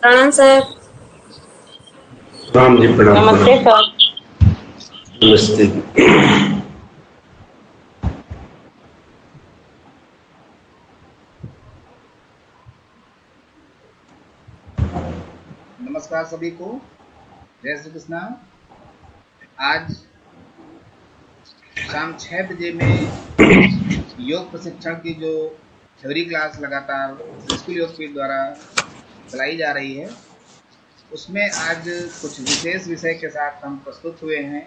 प्रणाम सर। राम जी प्रणाम। नमस्ते सर। नमस्ते। नमस्कार सभी को, जय श्री कृष्णा। आज शाम 6 बजे में योग प्रशिक्षण की जो थ्योरी क्लास लगातार स्कूल योग पीठ द्वारा चलाई जा रही है, उसमें आज कुछ विशेष विषय के साथ हम प्रस्तुत हुए हैं।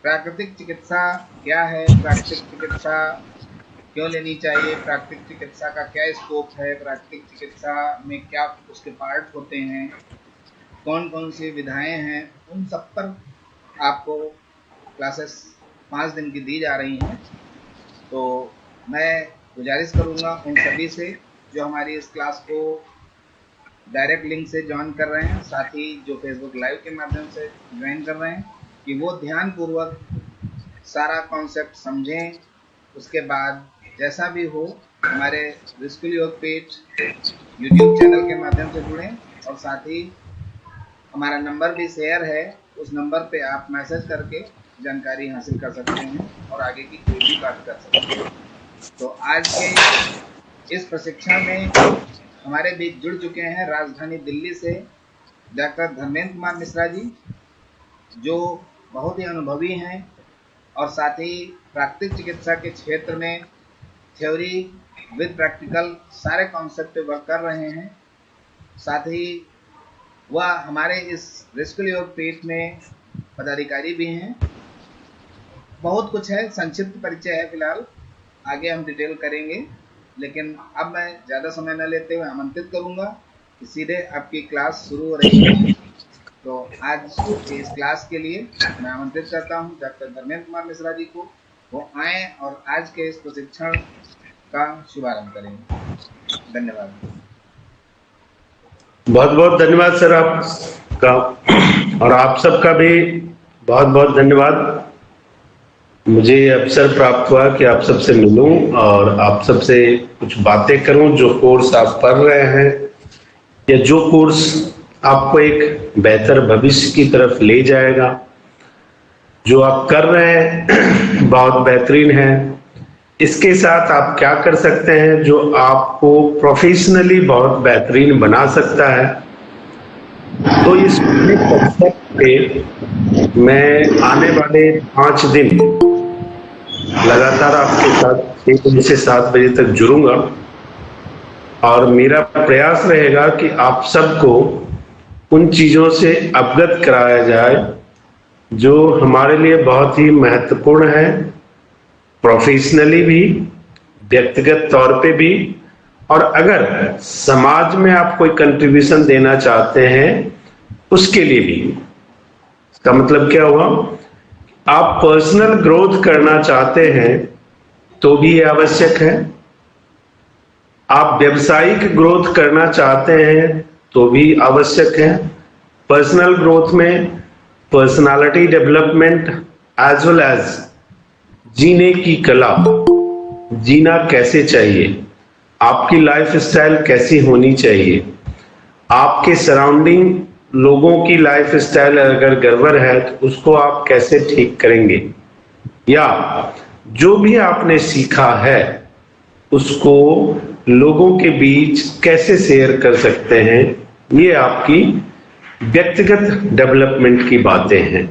प्राकृतिक चिकित्सा क्या है, प्राकृतिक चिकित्सा क्यों लेनी चाहिए, प्राकृतिक चिकित्सा का क्या स्कोप है, प्राकृतिक चिकित्सा में क्या उसके पार्ट होते हैं, कौन कौन सी विधाएं हैं, उन सब पर आपको क्लासेस 5 दिन की दी जा रही हैं। तो मैं गुजारिश करूंगा उन सभी से जो हमारी इस क्लास को डायरेक्ट लिंक से ज्वाइन कर रहे हैं, साथ ही जो फेसबुक लाइव के माध्यम से ज्वाइन कर रहे हैं, कि वो ध्यानपूर्वक सारा कॉन्सेप्ट समझें। उसके बाद जैसा भी हो हमारे स्कूल योग पीठ यूट्यूब चैनल के माध्यम से जुड़ें, और साथ ही हमारा नंबर भी शेयर है, उस नंबर पे आप मैसेज करके जानकारी हासिल कर सकते हैं और आगे की कोई भी बात कर सकते हैं। तो आज के इस प्रशिक्षण में हमारे बीच जुड़ चुके हैं राजधानी दिल्ली से डॉक्टर धर्मेंद्र कुमार मिश्रा जी, जो बहुत ही अनुभवी हैं और साथ ही प्राकृतिक चिकित्सा के क्षेत्र में थ्योरी विद प्रैक्टिकल सारे कॉन्सेप्ट पे वर्क कर रहे हैं। साथ ही वह हमारे इस स्कूल योग पीठ में पदाधिकारी भी हैं। बहुत कुछ है, संक्षिप्त परिचय है फिलहाल, आगे हम डिटेल करेंगे, लेकिन अब मैं ज़्यादा समय न लेते हुए आमंत्रित करूंगा कि सीधे आपकी क्लास शुरू हो रही है। तो आज की इस क्लास के लिए मैं आमंत्रित करता हूं डॉक्टर धर्मेंद्र कुमार मिश्रा जी को, वो आए और आज के इस प्रशिक्षण का शुभारंभ करेंगे। धन्यवाद। बहुत बहुत धन्यवाद सर आपका, और आप सबका भी बहुत बहुत धन्यवाद। मुझे अवसर प्राप्त हुआ कि आप सबसे मिलूं और आप सबसे कुछ बातें करूं। जो कोर्स आप पढ़ रहे हैं या जो कोर्स आपको एक बेहतर भविष्य की तरफ ले जाएगा, जो आप कर रहे हैं बहुत बेहतरीन है। इसके साथ आप क्या कर सकते हैं जो आपको प्रोफेशनली बहुत बेहतरीन बना सकता है। तो इस कॉन्सेप्ट पे मैं आने वाले 5 दिन लगातार आपके साथ 6 बजे से 7 बजे तक जुड़ूंगा, और मेरा प्रयास रहेगा कि आप सबको उन चीजों से अवगत कराया जाए जो हमारे लिए बहुत ही महत्वपूर्ण है, प्रोफेशनली भी, व्यक्तिगत तौर पे भी, और अगर समाज में आप कोई कंट्रीब्यूशन देना चाहते हैं उसके लिए भी। इसका मतलब क्या हुआ, आप पर्सनल ग्रोथ करना चाहते हैं तो भी ये आवश्यक है, आप व्यावसायिक ग्रोथ करना चाहते हैं तो भी आवश्यक है। पर्सनल ग्रोथ में personality development as well as जीने की कला, जीना कैसे चाहिए, आपकी लाइफ स्टाइल कैसी होनी चाहिए, आपके सराउंडिंग लोगों की लाइफ स्टाइल अगर गड़बड़ है तो उसको आप कैसे ठीक करेंगे, या जो भी आपने सीखा है उसको लोगों के बीच कैसे शेयर कर सकते हैं। ये आपकी व्यक्तिगत डेवलपमेंट की बातें हैं,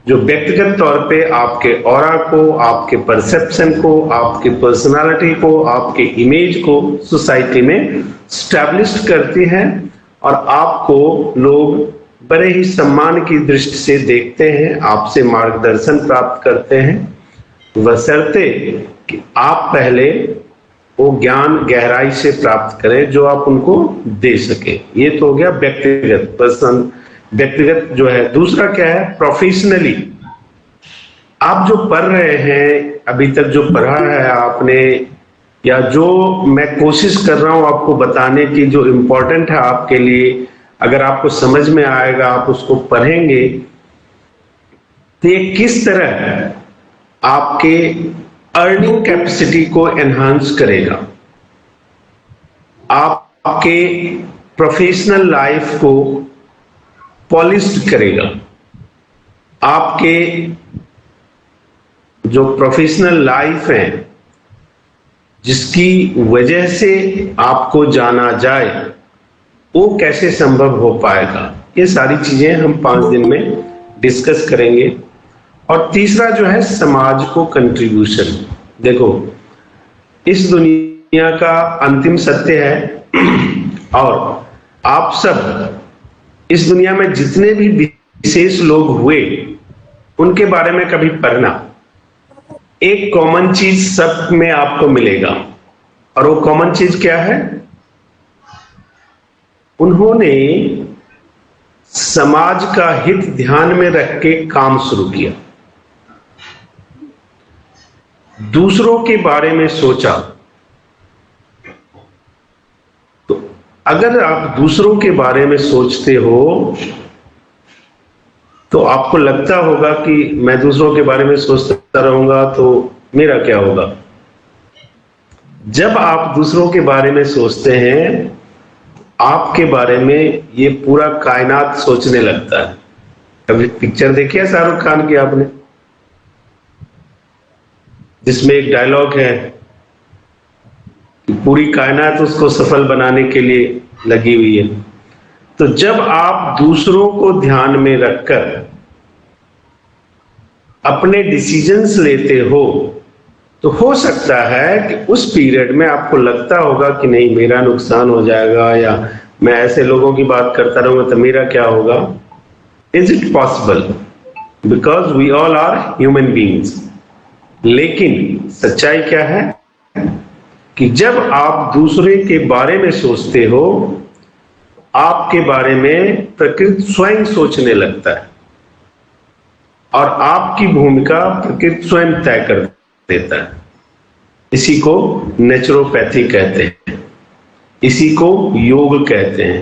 जो व्यक्तिगत तौर पे आपके ऑरा को, आपके परसेप्शन को, आपके पर्सनालिटी को, आपके इमेज को सोसाइटी में स्टैब्लिश करती हैं, और आपको लोग बड़े ही सम्मान की दृष्टि से देखते हैं, आपसे मार्गदर्शन प्राप्त करते हैं, बशर्ते कि आप पहले वो ज्ञान गहराई से प्राप्त करें जो आप उनको दे सके। ये तो हो गया व्यक्तिगत, पर्सन व्यक्तिगत जो है। दूसरा क्या है, प्रोफेशनली आप जो पढ़ रहे हैं, अभी तक जो पढ़ा है आपने, या जो मैं कोशिश कर रहा हूं आपको बताने की, जो इम्पोर्टेंट है आपके लिए, अगर आपको समझ में आएगा, आप उसको पढ़ेंगे तो ये किस तरह आपके अर्निंग कैपेसिटी को एनहांस करेगा, आपके प्रोफेशनल लाइफ को पॉलिश्ड करेगा। आपके जो प्रोफेशनल लाइफ है जिसकी वजह से आपको जाना जाए, वो कैसे संभव हो पाएगा, ये सारी चीजें हम 5 दिन में डिस्कस करेंगे। और तीसरा जो है समाज को कंट्रीब्यूशन। देखो, इस दुनिया का अंतिम सत्य है और आप सब इस दुनिया में जितने भी विशेष लोग हुए उनके बारे में कभी पढ़ना, एक कॉमन चीज सब में आपको मिलेगा। और वो कॉमन चीज क्या है? उन्होंने समाज का हित ध्यान में रख के काम शुरू किया, दूसरों के बारे में सोचा। तो अगर आप दूसरों के बारे में सोचते हो तो आपको लगता होगा कि मैं दूसरों के बारे में सोचता रहूंगा तो मेरा क्या होगा। जब आप दूसरों के बारे में सोचते हैं, आपके बारे में ये पूरा कायनात सोचने लगता है। कभी पिक्चर देखी है शाहरुख खान की आपने, जिसमें एक डायलॉग है कि पूरी कायनात उसको सफल बनाने के लिए लगी हुई है। तो जब आप दूसरों को ध्यान में रखकर अपने डिसीजंस लेते हो, तो हो सकता है कि उस पीरियड में आपको लगता होगा कि नहीं, मेरा नुकसान हो जाएगा, या मैं ऐसे लोगों की बात करता रहूंगा तो मेरा क्या होगा। Is it possible? Because we all are human beings. लेकिन सच्चाई क्या है कि जब आप दूसरे के बारे में सोचते हो, आपके बारे में प्रकृति स्वयं सोचने लगता है और आपकी भूमिका प्रकृति स्वयं तय कर देता है। इसी को नेचुरोपैथी कहते हैं, इसी को योग कहते हैं।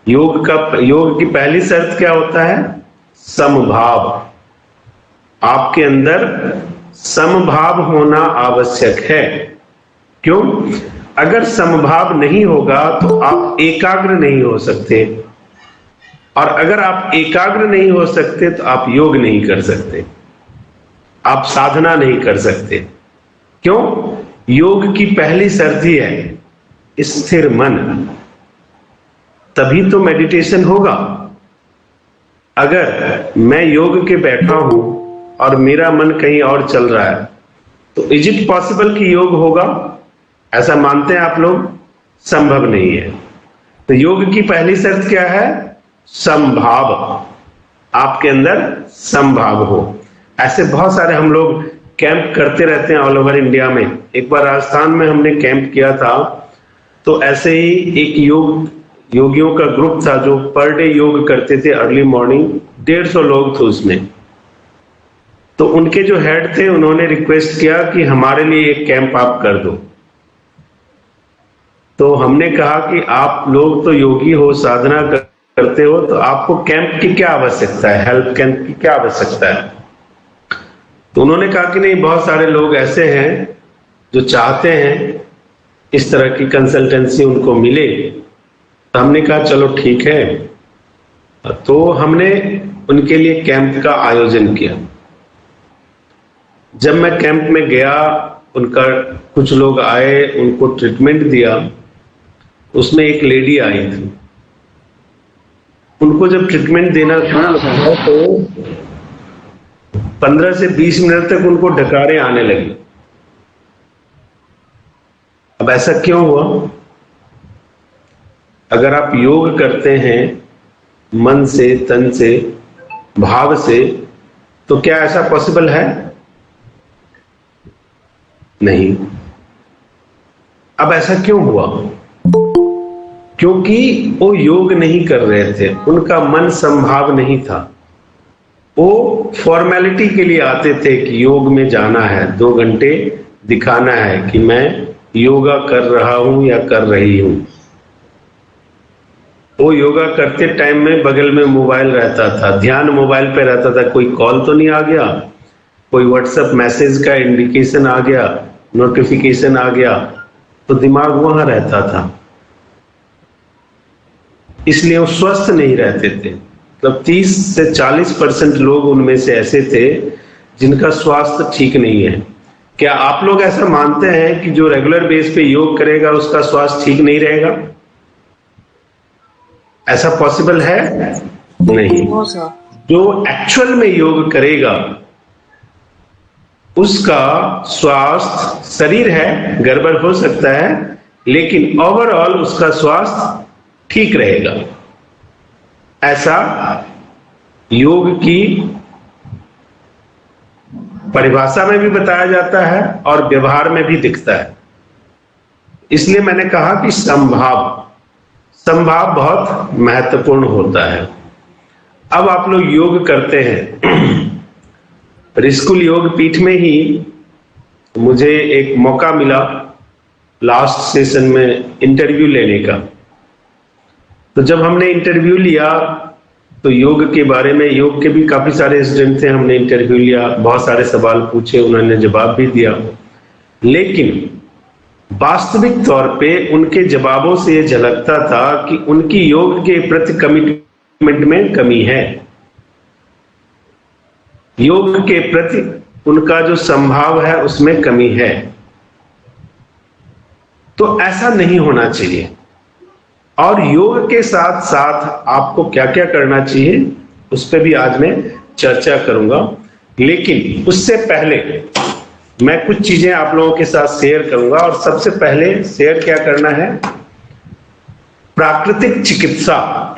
योग की पहली शर्त क्या होता है? समभाव। आपके अंदर समभाव होना आवश्यक है। क्यों? अगर समभाव नहीं होगा तो आप एकाग्र नहीं हो सकते, और अगर आप एकाग्र नहीं हो सकते तो आप योग नहीं कर सकते, आप साधना नहीं कर सकते। क्यों? योग की पहली शर्त ही है स्थिर मन, तभी तो मेडिटेशन होगा। अगर मैं योग के बैठा हूं और मेरा मन कहीं और चल रहा है, तो इज इट पॉसिबल कि योग होगा? ऐसा मानते हैं आप लोग? संभव नहीं है। तो योग की पहली शर्त क्या है? समभाव। आपके अंदर समभाव हो। ऐसे बहुत सारे हम लोग कैंप करते रहते हैं ऑल ओवर इंडिया में। एक बार राजस्थान में हमने कैंप किया था, तो ऐसे ही एक योगियों का ग्रुप था जो पर डे योग करते थे अर्ली मॉर्निंग। 150 लोग थे उसमें। तो उनके जो हेड थे, उन्होंने रिक्वेस्ट किया कि हमारे लिए एक कैंप आप कर दो। तो हमने कहा कि आप लोग तो योगी हो, साधना करते हो, तो आपको कैंप की क्या आवश्यकता है, हेल्प कैंप की क्या आवश्यकता है? तो उन्होंने कहा कि नहीं, बहुत सारे लोग ऐसे हैं जो चाहते हैं इस तरह की कंसल्टेंसी उनको मिले। तो हमने कहा चलो ठीक है। तो हमने उनके लिए कैंप का आयोजन किया। जब मैं कैंप में गया, उनका कुछ लोग आए, उनको ट्रीटमेंट दिया। उसमें एक लेडी आई थी। उनको जब ट्रीटमेंट देना शुरू हुआ तो 15 से 20 मिनट तक उनको डकारें आने लगी। अब ऐसा क्यों हुआ? अगर आप योग करते हैं मन से, तन से, भाव से, तो क्या ऐसा पॉसिबल है? नहीं। अब ऐसा क्यों हुआ? क्योंकि वो योग नहीं कर रहे थे, उनका मन संभाव नहीं था। वो फॉर्मेलिटी के लिए आते थे कि योग में जाना है, 2 घंटे दिखाना है कि मैं योगा कर रहा हूं या कर रही हूं। वो योगा करते टाइम में बगल में मोबाइल रहता था, ध्यान मोबाइल पे रहता था। कोई कॉल तो नहीं आ गया, कोई व्हाट्सएप मैसेज का इंडिकेशन आ गया, नोटिफिकेशन आ गया, तो दिमाग वहां रहता था। इसलिए वो स्वस्थ नहीं रहते थे। मतलब 30 से 40% लोग उनमें से ऐसे थे जिनका स्वास्थ्य ठीक नहीं है। क्या आप लोग ऐसा मानते हैं कि जो रेगुलर बेस पे योग करेगा उसका स्वास्थ्य ठीक नहीं रहेगा? ऐसा पॉसिबल है? नहीं। हो सर। जो एक्चुअल में योग करेगा उसका स्वास्थ्य, शरीर है गड़बड़ हो सकता है लेकिन ओवरऑल उसका स्वास्थ्य ठीक रहेगा। ऐसा योग की परिभाषा में भी बताया जाता है और व्यवहार में भी दिखता है। इसलिए मैंने कहा कि संभाव बहुत महत्वपूर्ण होता है। अब आप लोग योग करते हैं। स्कूल योग पीठ में ही मुझे एक मौका मिला लास्ट सेशन में इंटरव्यू लेने का। तो जब हमने इंटरव्यू लिया तो योग के बारे में, योग के भी काफी सारे स्टूडेंट थे, हमने इंटरव्यू लिया, बहुत सारे सवाल पूछे, उन्होंने जवाब भी दिया। लेकिन वास्तविक तौर पे उनके जवाबों से यह झलकता था कि उनकी योग के प्रति कमिटमेंट में कमी है। योग के प्रति उनका जो संभाव है उसमें कमी है। तो ऐसा नहीं होना चाहिए। और योग के साथ साथ आपको क्या क्या करना चाहिए उस पर भी आज मैं चर्चा करूंगा। लेकिन उससे पहले मैं कुछ चीजें आप लोगों के साथ शेयर करूंगा। और सबसे पहले शेयर क्या करना है, प्राकृतिक चिकित्सा।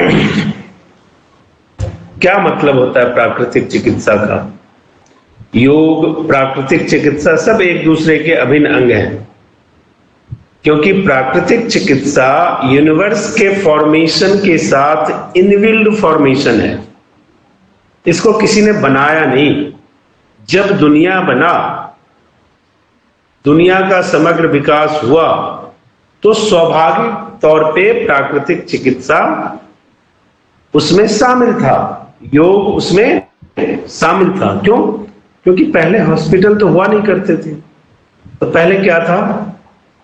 क्या मतलब होता है प्राकृतिक चिकित्सा का? योग, प्राकृतिक चिकित्सा सब एक दूसरे के अभिन्न अंग हैं, क्योंकि प्राकृतिक चिकित्सा यूनिवर्स के फॉर्मेशन के साथ इनबिल्ड फॉर्मेशन है। इसको किसी ने बनाया नहीं। जब दुनिया बना, दुनिया का समग्र विकास हुआ, तो स्वाभाविक तौर पे प्राकृतिक चिकित्सा उसमें शामिल था, योग उसमें शामिल था। क्यों? क्योंकि पहले हॉस्पिटल तो हुआ नहीं करते थे। तो पहले क्या था?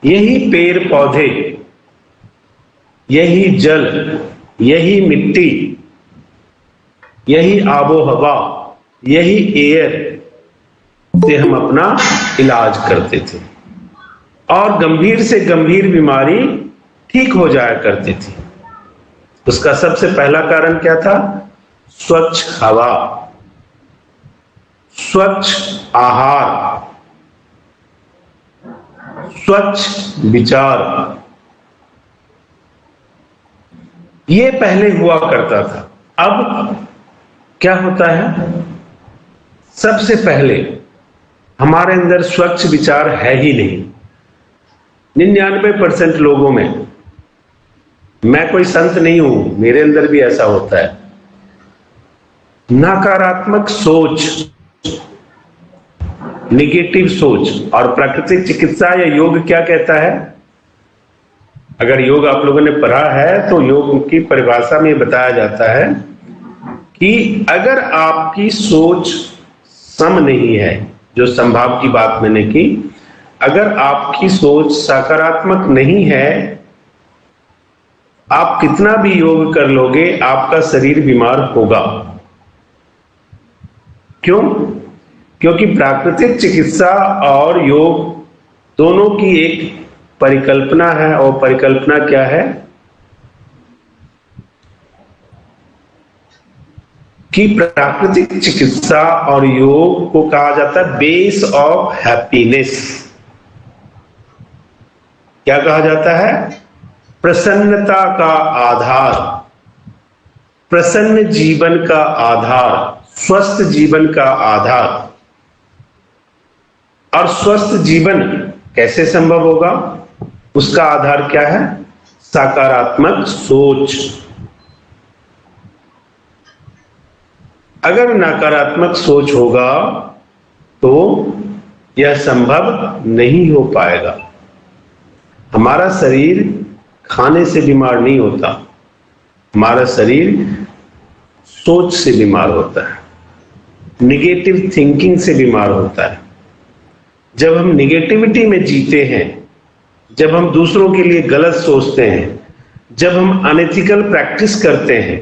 यही पेड़ पौधे, यही जल, यही मिट्टी, यही आबो हवा, यही एयर से हम अपना इलाज करते थे और गंभीर से गंभीर बीमारी ठीक हो जाया करती थी। उसका सबसे पहला कारण क्या था? स्वच्छ हवा, स्वच्छ आहार, स्वच्छ विचार। ये पहले हुआ करता था। अब क्या होता है? सबसे पहले हमारे अंदर स्वच्छ विचार है ही नहीं। 99% लोगों में, मैं कोई संत नहीं हूं, मेरे अंदर भी ऐसा होता है, नकारात्मक सोच, निगेटिव सोच। और प्राकृतिक चिकित्सा या योग क्या कहता है? अगर योग आप लोगों ने पढ़ा है तो योग की परिभाषा में बताया जाता है कि अगर आपकी सोच सम नहीं है, जो संभाव की बात मैंने की, अगर आपकी सोच सकारात्मक नहीं है, आप कितना भी योग कर लोगे, आपका शरीर बीमार होगा। क्यों? क्योंकि प्राकृतिक चिकित्सा और योग दोनों की एक परिकल्पना है। और परिकल्पना क्या है? कि प्राकृतिक चिकित्सा और योग को कहा जाता है बेस ऑफ हैप्पीनेस। क्या कहा जाता है? प्रसन्नता का आधार, प्रसन्न जीवन का आधार, स्वस्थ जीवन का आधार। और स्वस्थ जीवन कैसे संभव होगा? उसका आधार क्या है? सकारात्मक सोच। अगर नकारात्मक सोच होगा तो यह संभव नहीं हो पाएगा। हमारा शरीर खाने से बीमार नहीं होता, हमारा शरीर सोच से बीमार होता है, निगेटिव थिंकिंग से बीमार होता है। जब हम निगेटिविटी में जीते हैं, जब हम दूसरों के लिए गलत सोचते हैं, जब हम अनएथिकल प्रैक्टिस करते हैं,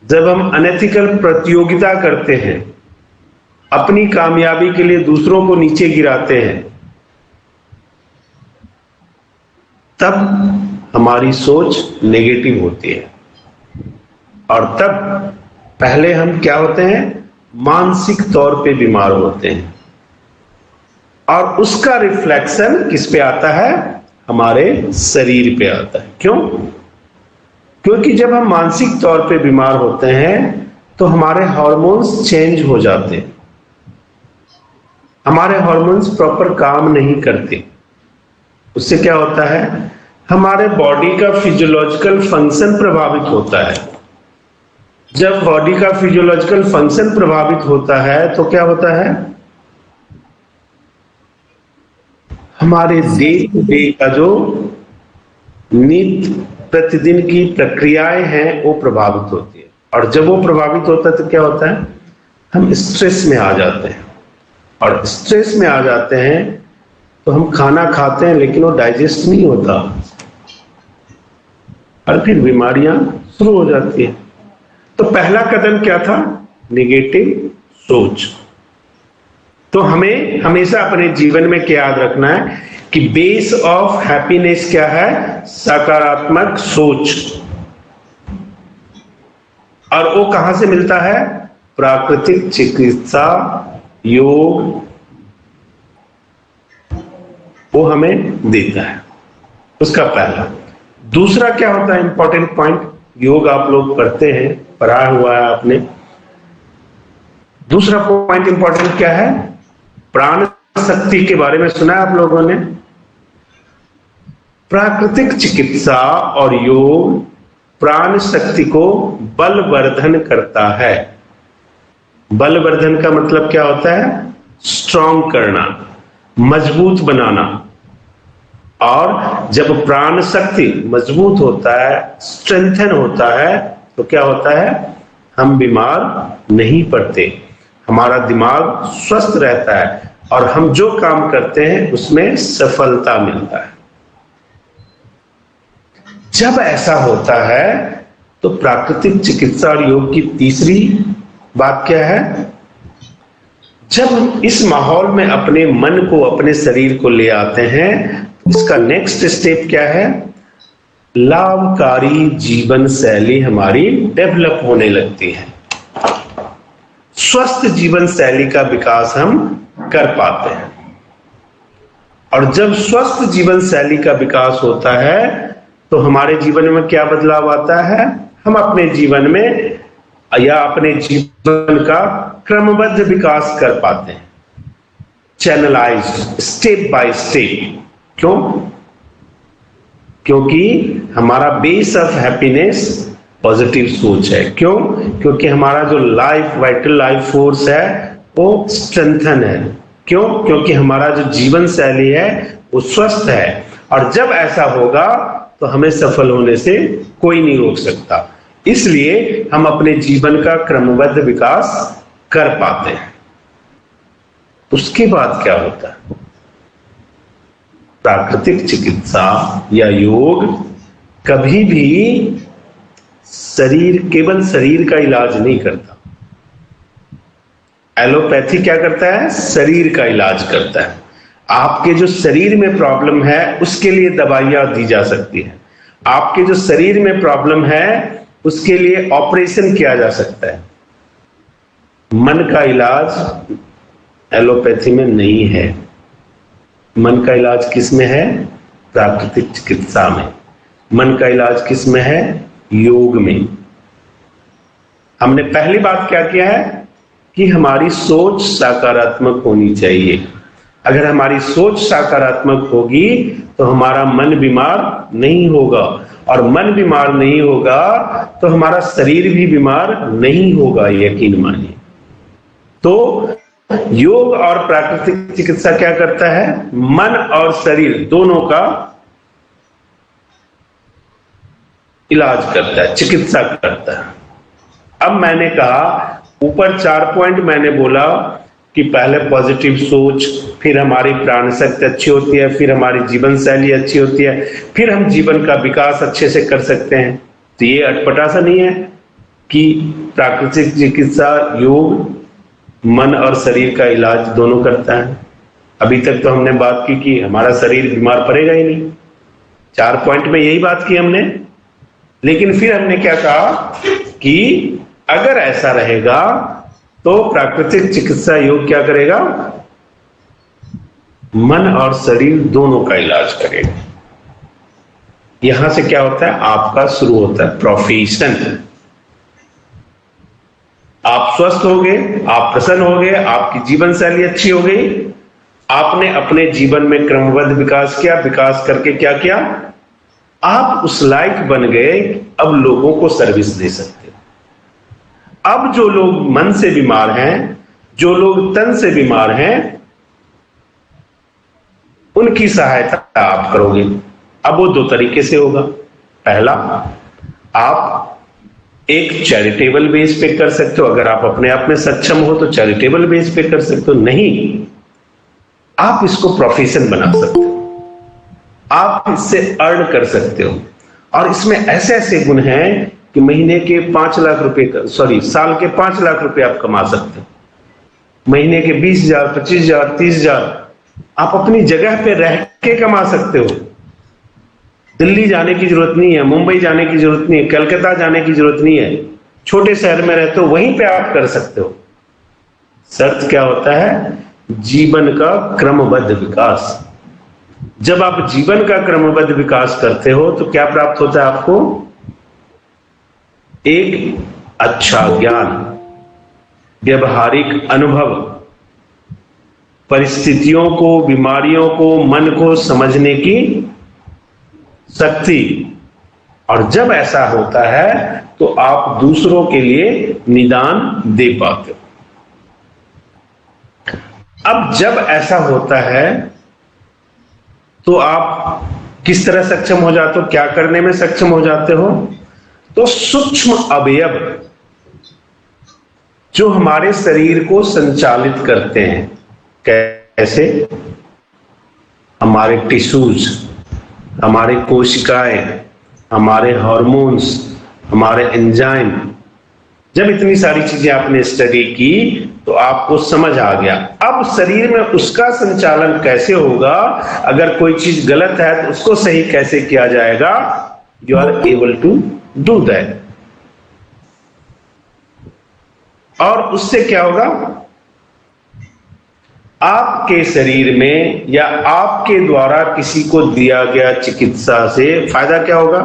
जब हम अनएथिकल प्रतियोगिता करते हैं, अपनी कामयाबी के लिए दूसरों को नीचे गिराते हैं, तब हमारी सोच नेगेटिव होती है। और तब पहले हम क्या होते हैं, मानसिक तौर पे बीमार होते हैं, और उसका रिफ्लेक्शन किस पे आता है, हमारे शरीर पे आता है। क्यों? क्योंकि जब हम मानसिक तौर पे बीमार होते हैं तो हमारे हार्मोन्स चेंज हो जाते हैं, हमारे हार्मोन्स प्रॉपर काम नहीं करते। उससे क्या होता है, हमारे बॉडी का फिजियोलॉजिकल फंक्शन प्रभावित होता है। जब बॉडी का फिजियोलॉजिकल फंक्शन प्रभावित होता है तो क्या होता है, हमारे डे टू डे का जो नित्य प्रतिदिन की प्रक्रियाएं हैं वो प्रभावित होती है। और जब वो प्रभावित होता है तो क्या होता है, हम स्ट्रेस में आ जाते हैं, और स्ट्रेस में आ जाते हैं तो हम खाना खाते हैं लेकिन वो डाइजेस्ट नहीं होता, और फिर बीमारियां शुरू हो जाती है। तो पहला कदम क्या था, नेगेटिव सोच। तो हमें हमेशा अपने जीवन में क्या याद रखना है कि बेस ऑफ हैप्पीनेस क्या है, सकारात्मक सोच। और वो कहां से मिलता है, प्राकृतिक चिकित्सा, योग, वो हमें देता है। उसका पहला। दूसरा क्या होता है इंपॉर्टेंट पॉइंट, योग आप लोग पढ़ते हैं, पढ़ा हुआ है आपने। दूसरा पॉइंट इंपॉर्टेंट क्या है, प्राण शक्ति के बारे में सुना है आप लोगों ने। प्राकृतिक चिकित्सा और योग प्राण शक्ति को बलवर्धन करता है। बलवर्धन का मतलब क्या होता है, स्ट्रॉन्ग करना, मजबूत बनाना। और जब प्राण शक्ति मजबूत होता है, स्ट्रेंथन होता है, तो क्या होता है, हम बीमार नहीं पड़ते, हमारा दिमाग स्वस्थ रहता है, और हम जो काम करते हैं उसमें सफलता मिलता है। जब ऐसा होता है तो प्राकृतिक चिकित्सा और योग की तीसरी बात क्या है, जब हम इस माहौल में अपने मन को, अपने शरीर को ले आते हैं, इसका नेक्स्ट स्टेप क्या है, लाभकारी जीवन शैली हमारी डेवलप होने लगती है। स्वस्थ जीवन शैली का विकास हम कर पाते हैं। और जब स्वस्थ जीवन शैली का विकास होता है तो हमारे जीवन में क्या बदलाव आता है, हम अपने जीवन में या अपने जीवन का क्रमबद्ध विकास कर पाते हैं, चैनलाइज्ड, स्टेप बाय स्टेप। क्यों? क्योंकि हमारा बेस ऑफ हैप्पीनेस पॉजिटिव सोच है। क्यों? क्योंकि हमारा जो लाइफ, वाइटल लाइफ फोर्स है वो स्ट्रेंथन है। क्यों? क्योंकि हमारा जो जीवन शैली है वो स्वस्थ है। और जब ऐसा होगा तो हमें सफल होने से कोई नहीं रोक सकता। इसलिए हम अपने जीवन का क्रमबद्ध विकास कर पाते हैं। उसके बाद क्या होता है, प्राकृतिक चिकित्सा या योग कभी भी केवल शरीर का इलाज नहीं करता। एलोपैथी क्या करता है, शरीर का इलाज करता है। आपके जो शरीर में प्रॉब्लम है उसके लिए दवाइयां दी जा सकती है। आपके जो शरीर में प्रॉब्लम है उसके लिए ऑपरेशन किया जा सकता है। मन का इलाज एलोपैथी में नहीं है। मन का इलाज किस में है, प्राकृतिक चिकित्सा में। मन का इलाज किस में है, योग में। हमने पहली बात क्या किया है कि हमारी सोच सकारात्मक होनी चाहिए। अगर हमारी सोच सकारात्मक होगी तो हमारा मन बीमार नहीं होगा, और मन बीमार नहीं होगा तो हमारा शरीर भी बीमार नहीं होगा, यकीन मानिए। तो योग और प्राकृतिक चिकित्सा क्या करता है, मन और शरीर दोनों का इलाज करता है, चिकित्सा करता है। अब मैंने कहा, ऊपर 4 पॉइंट मैंने बोला कि पहले पॉजिटिव सोच, फिर हमारी प्राण शक्ति अच्छी होती है, फिर हमारी जीवन शैली अच्छी होती है, फिर हम जीवन का विकास अच्छे से कर सकते हैं। तो ये अटपटा सा नहीं है कि प्राकृतिक चिकित्सा योग मन और शरीर का इलाज दोनों करता है। अभी तक तो हमने बात की कि हमारा शरीर बीमार पड़ेगा ही नहीं, 4 पॉइंट में यही बात की हमने। लेकिन फिर हमने क्या कहा कि अगर ऐसा रहेगा तो प्राकृतिक चिकित्सा योग क्या करेगा, मन और शरीर दोनों का इलाज करेगा। यहां से क्या होता है, आपका शुरू होता है प्रोफेशन। आप स्वस्थ हो गए, आप प्रसन्न हो गए, आपकी जीवन शैली अच्छी हो गई, आपने अपने जीवन में क्रमबद्ध विकास किया, विकास करके क्या किया, आप उस लायक बन गए अब लोगों को सर्विस दे सकते हो। अब जो लोग मन से बीमार हैं, जो लोग तन से बीमार हैं, उनकी सहायता आप करोगे। अब वो 2 तरीके से होगा। पहला, आप एक चैरिटेबल बेस पे कर सकते हो, अगर आप अपने आप में सक्षम हो तो चैरिटेबल बेस पे कर सकते हो, नहीं आप इसको प्रोफेशन बना सकते हो, आप इससे अर्न कर सकते हो। और इसमें ऐसे ऐसे गुण हैं कि महीने के 5 लाख रुपए साल के 5 लाख रुपए आप कमा सकते हो, महीने के 20,000, 25,000, 30,000 आप अपनी जगह पे रह के कमा सकते हो। दिल्ली जाने की जरूरत नहीं है, मुंबई जाने की जरूरत नहीं है, कलकत्ता जाने की जरूरत नहीं है, छोटे शहर में रहते हो वहीं पे आप कर सकते हो। शर्त क्या होता है, जीवन का क्रमबद्ध विकास। जब आप जीवन का क्रमबद्ध विकास करते हो तो क्या प्राप्त होता है आपको, एक अच्छा ज्ञान, व्यवहारिक अनुभव, परिस्थितियों को, बीमारियों को, मन को समझने की शक्ति। और जब ऐसा होता है तो आप दूसरों के लिए निदान दे पाते हो। अब जब ऐसा होता है तो आप किस तरह सक्षम हो जाते हो, क्या करने में सक्षम हो जाते हो, तो सूक्ष्म अवयव जो हमारे शरीर को संचालित करते हैं, कैसे, हमारे टिश्यूज, हमारे कोशिकाएं, हमारे हार्मोन्स, हमारे एंजाइम, जब इतनी सारी चीजें आपने स्टडी की तो आपको समझ आ गया अब शरीर में उसका संचालन कैसे होगा, अगर कोई चीज गलत है तो उसको सही कैसे किया जाएगा। You are able to do that. और उससे क्या होगा, आपके शरीर में या आपके द्वारा किसी को दिया गया चिकित्सा से फायदा क्या होगा,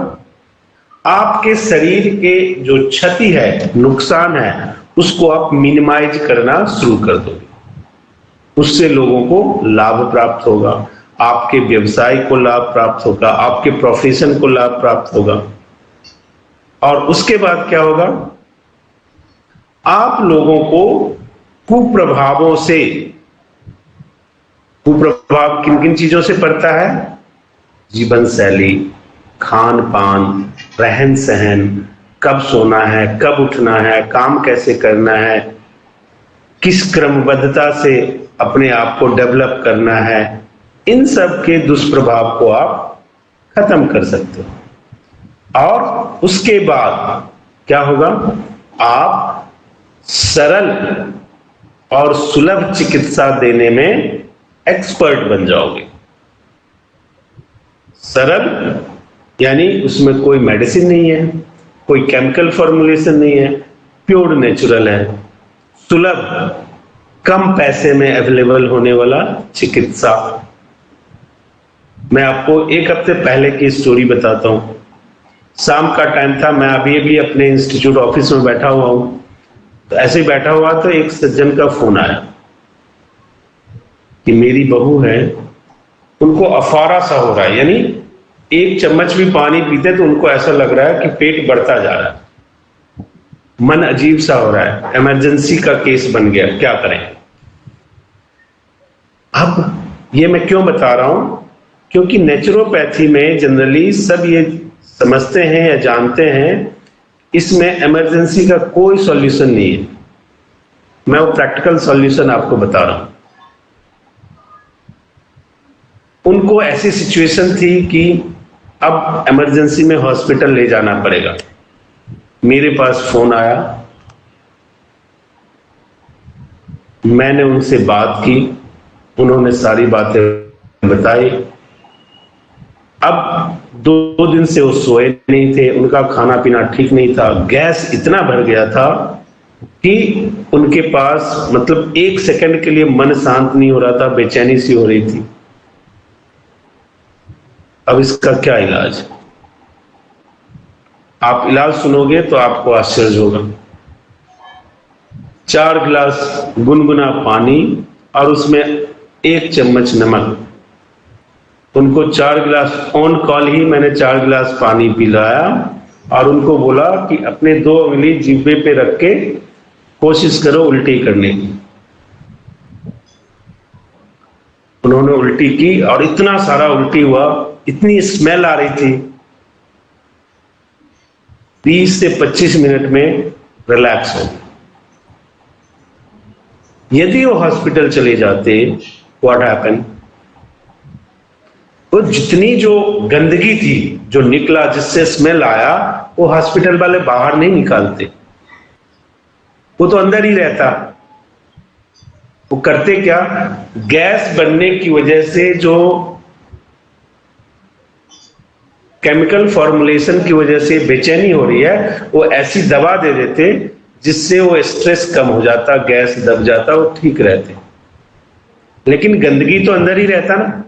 आपके शरीर के जो क्षति है, नुकसान है, उसको आप मिनिमाइज करना शुरू कर दोगे। उससे लोगों को लाभ प्राप्त होगा, आपके व्यवसाय को लाभ प्राप्त होगा, आपके प्रोफेशन को लाभ प्राप्त होगा। और उसके बाद क्या होगा, आप लोगों को कुप्रभावों से, कुप्रभाव किन किन चीजों से पड़ता है, जीवन शैली, खान पान, रहन सहन, कब सोना है, कब उठना है, काम कैसे करना है, किस क्रमबद्धता से अपने आप को डेवलप करना है, इन सब के दुष्प्रभाव को आप खत्म कर सकते हो। और उसके बाद क्या होगा, आप सरल और सुलभ चिकित्सा देने में एक्सपर्ट बन जाओगे। सरल यानी उसमें कोई मेडिसिन नहीं है, कोई केमिकल फॉर्मुलेशन नहीं है, प्योर नेचुरल है। सुलभ, कम पैसे में अवेलेबल होने वाला चिकित्सा। मैं आपको 1 हफ्ते पहले की स्टोरी बताता हूं। शाम का टाइम था, मैं अभी अपने इंस्टीट्यूट ऑफिस में बैठा हुआ हूं, तो ऐसे ही बैठा हुआ तो एक सज्जन का फोन आया कि मेरी बहू है, उनको अफारा सा हो रहा है, यानी 1 चम्मच भी पानी पीते तो उनको ऐसा लग रहा है कि पेट बढ़ता जा रहा है, मन अजीब सा हो रहा है, इमरजेंसी का केस बन गया, क्या करें। अब ये मैं क्यों बता रहा हूं, क्योंकि नेचुरोपैथी में जनरली सब ये समझते हैं या जानते हैं इसमें इमरजेंसी का कोई सॉल्यूशन नहीं है। मैं वो प्रैक्टिकल सॉल्यूशन आपको बता रहा हूं। उनको ऐसी सिचुएशन थी कि अब इमरजेंसी में हॉस्पिटल ले जाना पड़ेगा। मेरे पास फोन आया, मैंने उनसे बात की, उन्होंने सारी बातें बताई। अब 2 दिन से वो सोए नहीं थे, उनका खाना पीना ठीक नहीं था, गैस इतना भर गया था कि उनके पास मतलब 1 सेकंड के लिए मन शांत नहीं हो रहा था, बेचैनी सी हो रही थी। अब इसका क्या इलाज? आप इलाज सुनोगे तो आपको आश्चर्य होगा। 4 गिलास गुनगुना पानी और उसमें 1 चम्मच नमक। उनको 4 गिलास ऑन कॉल ही मैंने 4 गिलास पानी पिलाया और उनको बोला कि अपने 2 उंगली जीभे पे रख के कोशिश करो उल्टी करने की। उन्होंने उल्टी की और इतना सारा उल्टी हुआ, इतनी स्मेल आ रही थी। 20 से 25 मिनट में रिलैक्स हो। यदि वो हॉस्पिटल चले जाते, व्हाट हैपन? वो जितनी जो गंदगी थी जो निकला, जिससे स्मेल आया, वो हॉस्पिटल वाले बाहर नहीं निकालते, वो तो अंदर ही रहता। वो करते क्या? गैस बनने की वजह से जो केमिकल फॉर्मुलेशन की वजह से बेचैनी हो रही है, वो ऐसी दवा दे देते जिससे वो स्ट्रेस कम हो जाता, गैस दब जाता, वो ठीक रहते। लेकिन गंदगी तो अंदर ही रहता ना।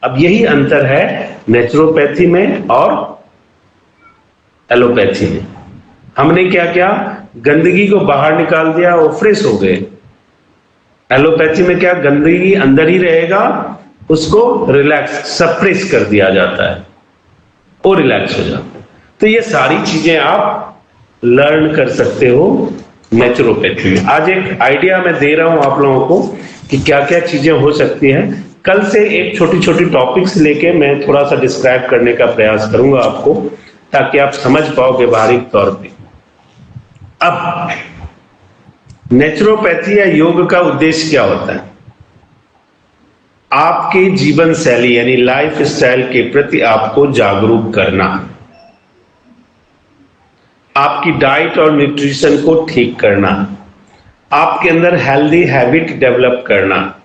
अब यही अंतर है नेचुरोपैथी में और एलोपैथी में। हमने क्या किया? गंदगी को बाहर निकाल दिया, वो फ्रेश हो गए। एलोपैथी में क्या? गंदगी अंदर ही रहेगा, उसको रिलैक्स सप्रेस कर दिया जाता है, वो रिलैक्स हो जाता है। तो ये सारी चीजें आप लर्न कर सकते हो नेचुरोपैथी में। आज एक आइडिया मैं दे रहा हूं आप लोगों को कि क्या क्या चीजें हो सकती हैं। कल से एक छोटी छोटी टॉपिक्स लेके मैं थोड़ा सा डिस्क्राइब करने का प्रयास करूंगा आपको, ताकि आप समझ पाओ व्यवहारिक तौर पे। अब नेचुरोपैथी या योग का उद्देश्य क्या होता है? आपके जीवन शैली यानी लाइफ स्टाइल के प्रति आपको जागरूक करना, आपकी डाइट और न्यूट्रिशन को ठीक करना, आपके अंदर हेल्दी हैबिट डेवलप करना,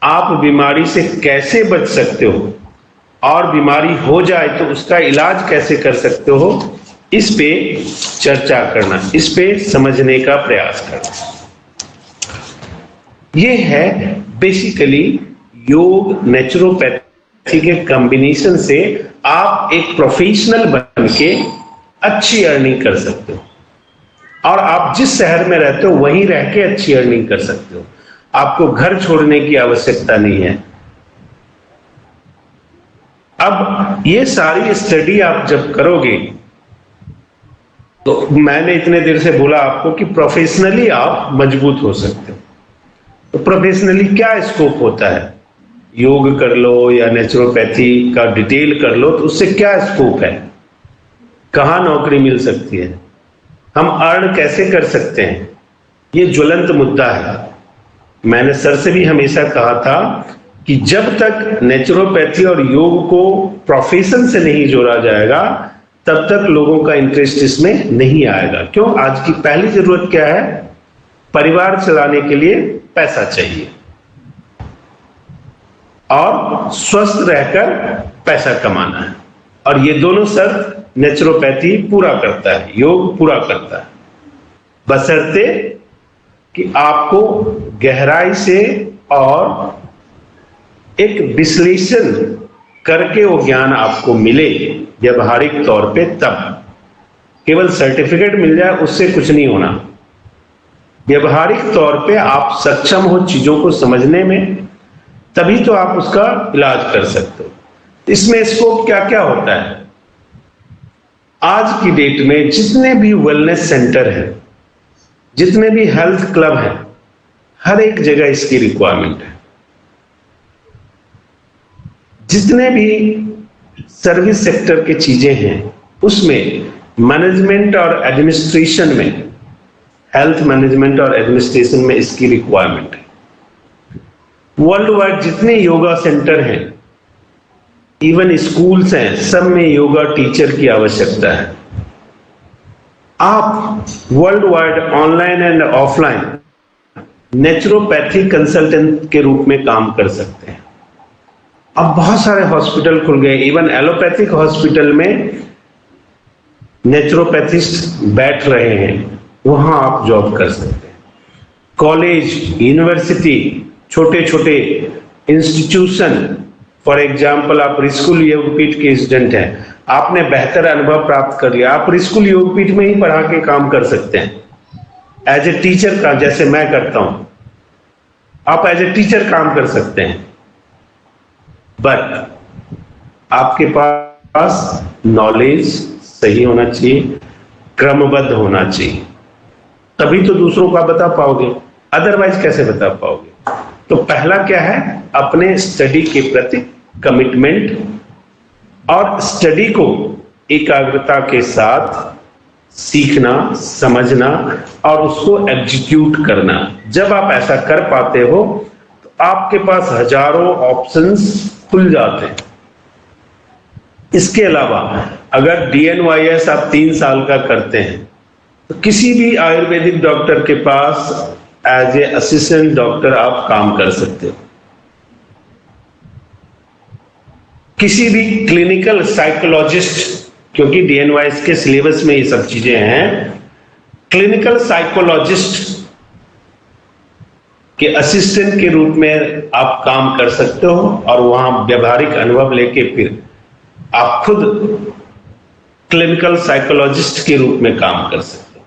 आप बीमारी से कैसे बच सकते हो और बीमारी हो जाए तो उसका इलाज कैसे कर सकते हो, इस पे चर्चा करना, इस पे समझने का प्रयास करना। ये है बेसिकली योग नेचुरोपैथी के कॉम्बिनेशन से आप एक प्रोफेशनल बन के अच्छी अर्निंग कर सकते हो, और आप जिस शहर में रहते हो वहीं रह के अच्छी अर्निंग कर सकते हो। आपको घर छोड़ने की आवश्यकता नहीं है। अब ये सारी स्टडी आप जब करोगे, तो मैंने इतने देर से बोला आपको कि प्रोफेशनली आप मजबूत हो सकते हो। तो प्रोफेशनली क्या स्कोप होता है? योग कर लो या नेचुरोपैथी का डिटेल कर लो, तो उससे क्या स्कोप है? कहां नौकरी मिल सकती है? हम अर्न कैसे कर सकते हैं? ये ज्वलंत मुद्दा है। मैंने सर से भी हमेशा कहा था कि जब तक नेचुरोपैथी और योग को प्रोफेशन से नहीं जोड़ा जाएगा, तब तक लोगों का इंटरेस्ट इसमें नहीं आएगा। क्यों? आज की पहली जरूरत क्या है? परिवार चलाने के लिए पैसा चाहिए और स्वस्थ रहकर पैसा कमाना है, और ये दोनों शर्त नेचुरोपैथी पूरा करता है, योग पूरा करता है, बशर्ते कि आपको गहराई से और एक विश्लेषण करके वो ज्ञान आपको मिले व्यवहारिक तौर पे। तब केवल सर्टिफिकेट मिल जाए उससे कुछ नहीं होना। व्यवहारिक तौर पे आप सक्षम हो चीजों को समझने में, तभी तो आप उसका इलाज कर सकते हो। इसमें स्कोप क्या क्या होता है? आज की डेट में जितने भी वेलनेस सेंटर हैं, जितने भी हेल्थ क्लब हैं, हर एक जगह इसकी रिक्वायरमेंट है। जितने भी सर्विस सेक्टर की चीजें हैं, उसमें मैनेजमेंट और एडमिनिस्ट्रेशन में हेल्थ मैनेजमेंट और एडमिनिस्ट्रेशन में इसकी रिक्वायरमेंट है। वर्ल्ड वाइड जितने योगा सेंटर हैं, इवन स्कूल्स हैं, सब में योगा टीचर की आवश्यकता है। आप world wide online and offline naturopathy consultant के रूप में काम कर सकते हैं। अब बहुत सारे हॉस्पिटल खुल गए, इवन एलोपैथिक हॉस्पिटल में नेचुरोपैथिस्ट बैठ रहे हैं, वहां आप जॉब कर सकते हैं। कॉलेज, यूनिवर्सिटी, छोटे छोटे इंस्टीट्यूशन, फॉर एग्जाम्पल आप रिस्कुल योगपीठ के स्टूडेंट हैं, आपने बेहतर अनुभव प्राप्त कर लिया, आप रिस्कुल योगपीठ में ही पढ़ा के काम कर सकते हैं एज ए टीचर का, जैसे मैं करता हूं, आप एज ए टीचर काम कर सकते हैं। बट आपके पास नॉलेज सही होना चाहिए, क्रमबद्ध होना चाहिए, तभी तो दूसरों को आप बता पाओगे, अदरवाइज कैसे बता पाओगे। तो पहला क्या है, अपने स्टडी के प्रति कमिटमेंट और स्टडी को एकाग्रता के साथ सीखना, समझना और उसको एग्जीक्यूट करना। जब आप ऐसा कर पाते हो तो आपके पास हजारों ऑप्शंस खुल जाते हैं। इसके अलावा अगर DNYS आप 3 साल का करते हैं तो किसी भी आयुर्वेदिक डॉक्टर के पास एज ए असिस्टेंट डॉक्टर आप काम कर सकते हो। किसी भी क्लिनिकल साइकोलॉजिस्ट, क्योंकि DNYS के सिलेबस में ये सब चीजें हैं, क्लिनिकल साइकोलॉजिस्ट के असिस्टेंट के रूप में आप काम कर सकते हो और वहां व्यवहारिक अनुभव लेके फिर आप खुद क्लिनिकल साइकोलॉजिस्ट के रूप में काम कर सकते हो।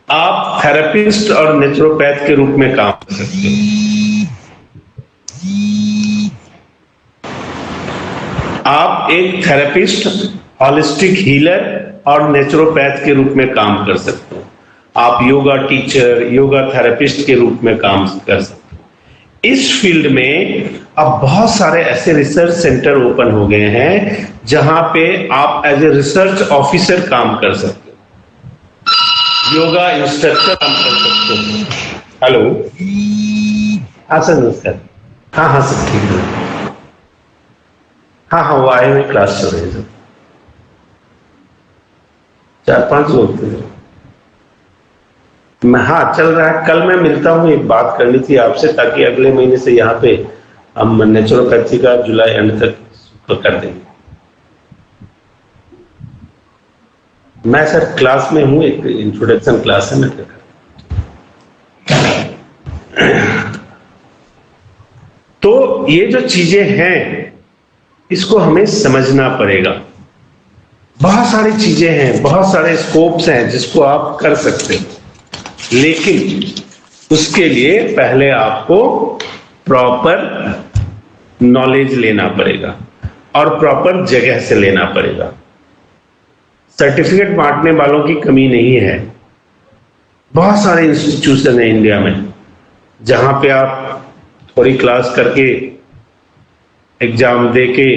आप थेरेपिस्ट और नेचुरोपैथ के रूप में काम कर सकते हो। आप एक थेरेपिस्ट, हॉलिस्टिक हीलर और नेचुरोपैथ के रूप में काम कर सकते हो। आप योगा टीचर, योगा थेरेपिस्ट के रूप में काम कर सकते हो। इस फील्ड में अब बहुत सारे ऐसे रिसर्च सेंटर ओपन हो गए हैं जहां पे आप एज ए रिसर्च ऑफिसर काम कर सकते हो, योगा इंस्ट्रक्टर काम कर सकते हो। हेलो, हाँ सर नमस्कार। हाँ हाँ सर ठीक है। हाँ हाँ वो आए हुए क्लास चल रही है सर, 4-5 लोग थे। मैं हाँ चल रहा है। कल मैं मिलता हूँ, एक बात करनी थी आपसे, ताकि अगले महीने से यहाँ पे हम नेचुरोपैथी का जुलाई एंड तक कर देंगे। मैं सर क्लास में हूँ, एक इंट्रोडक्शन क्लास है, मैं कर। तो ये जो चीजें हैं इसको हमें समझना पड़ेगा। बहुत सारी चीजें हैं, बहुत सारे स्कोप्स हैं जिसको आप कर सकते हो, लेकिन उसके लिए पहले आपको प्रॉपर नॉलेज लेना पड़ेगा और प्रॉपर जगह से लेना पड़ेगा। सर्टिफिकेट बांटने वालों की कमी नहीं है। बहुत सारे इंस्टीट्यूशन है इंडिया में जहां पे आप थोड़ी क्लास करके एग्जाम दे के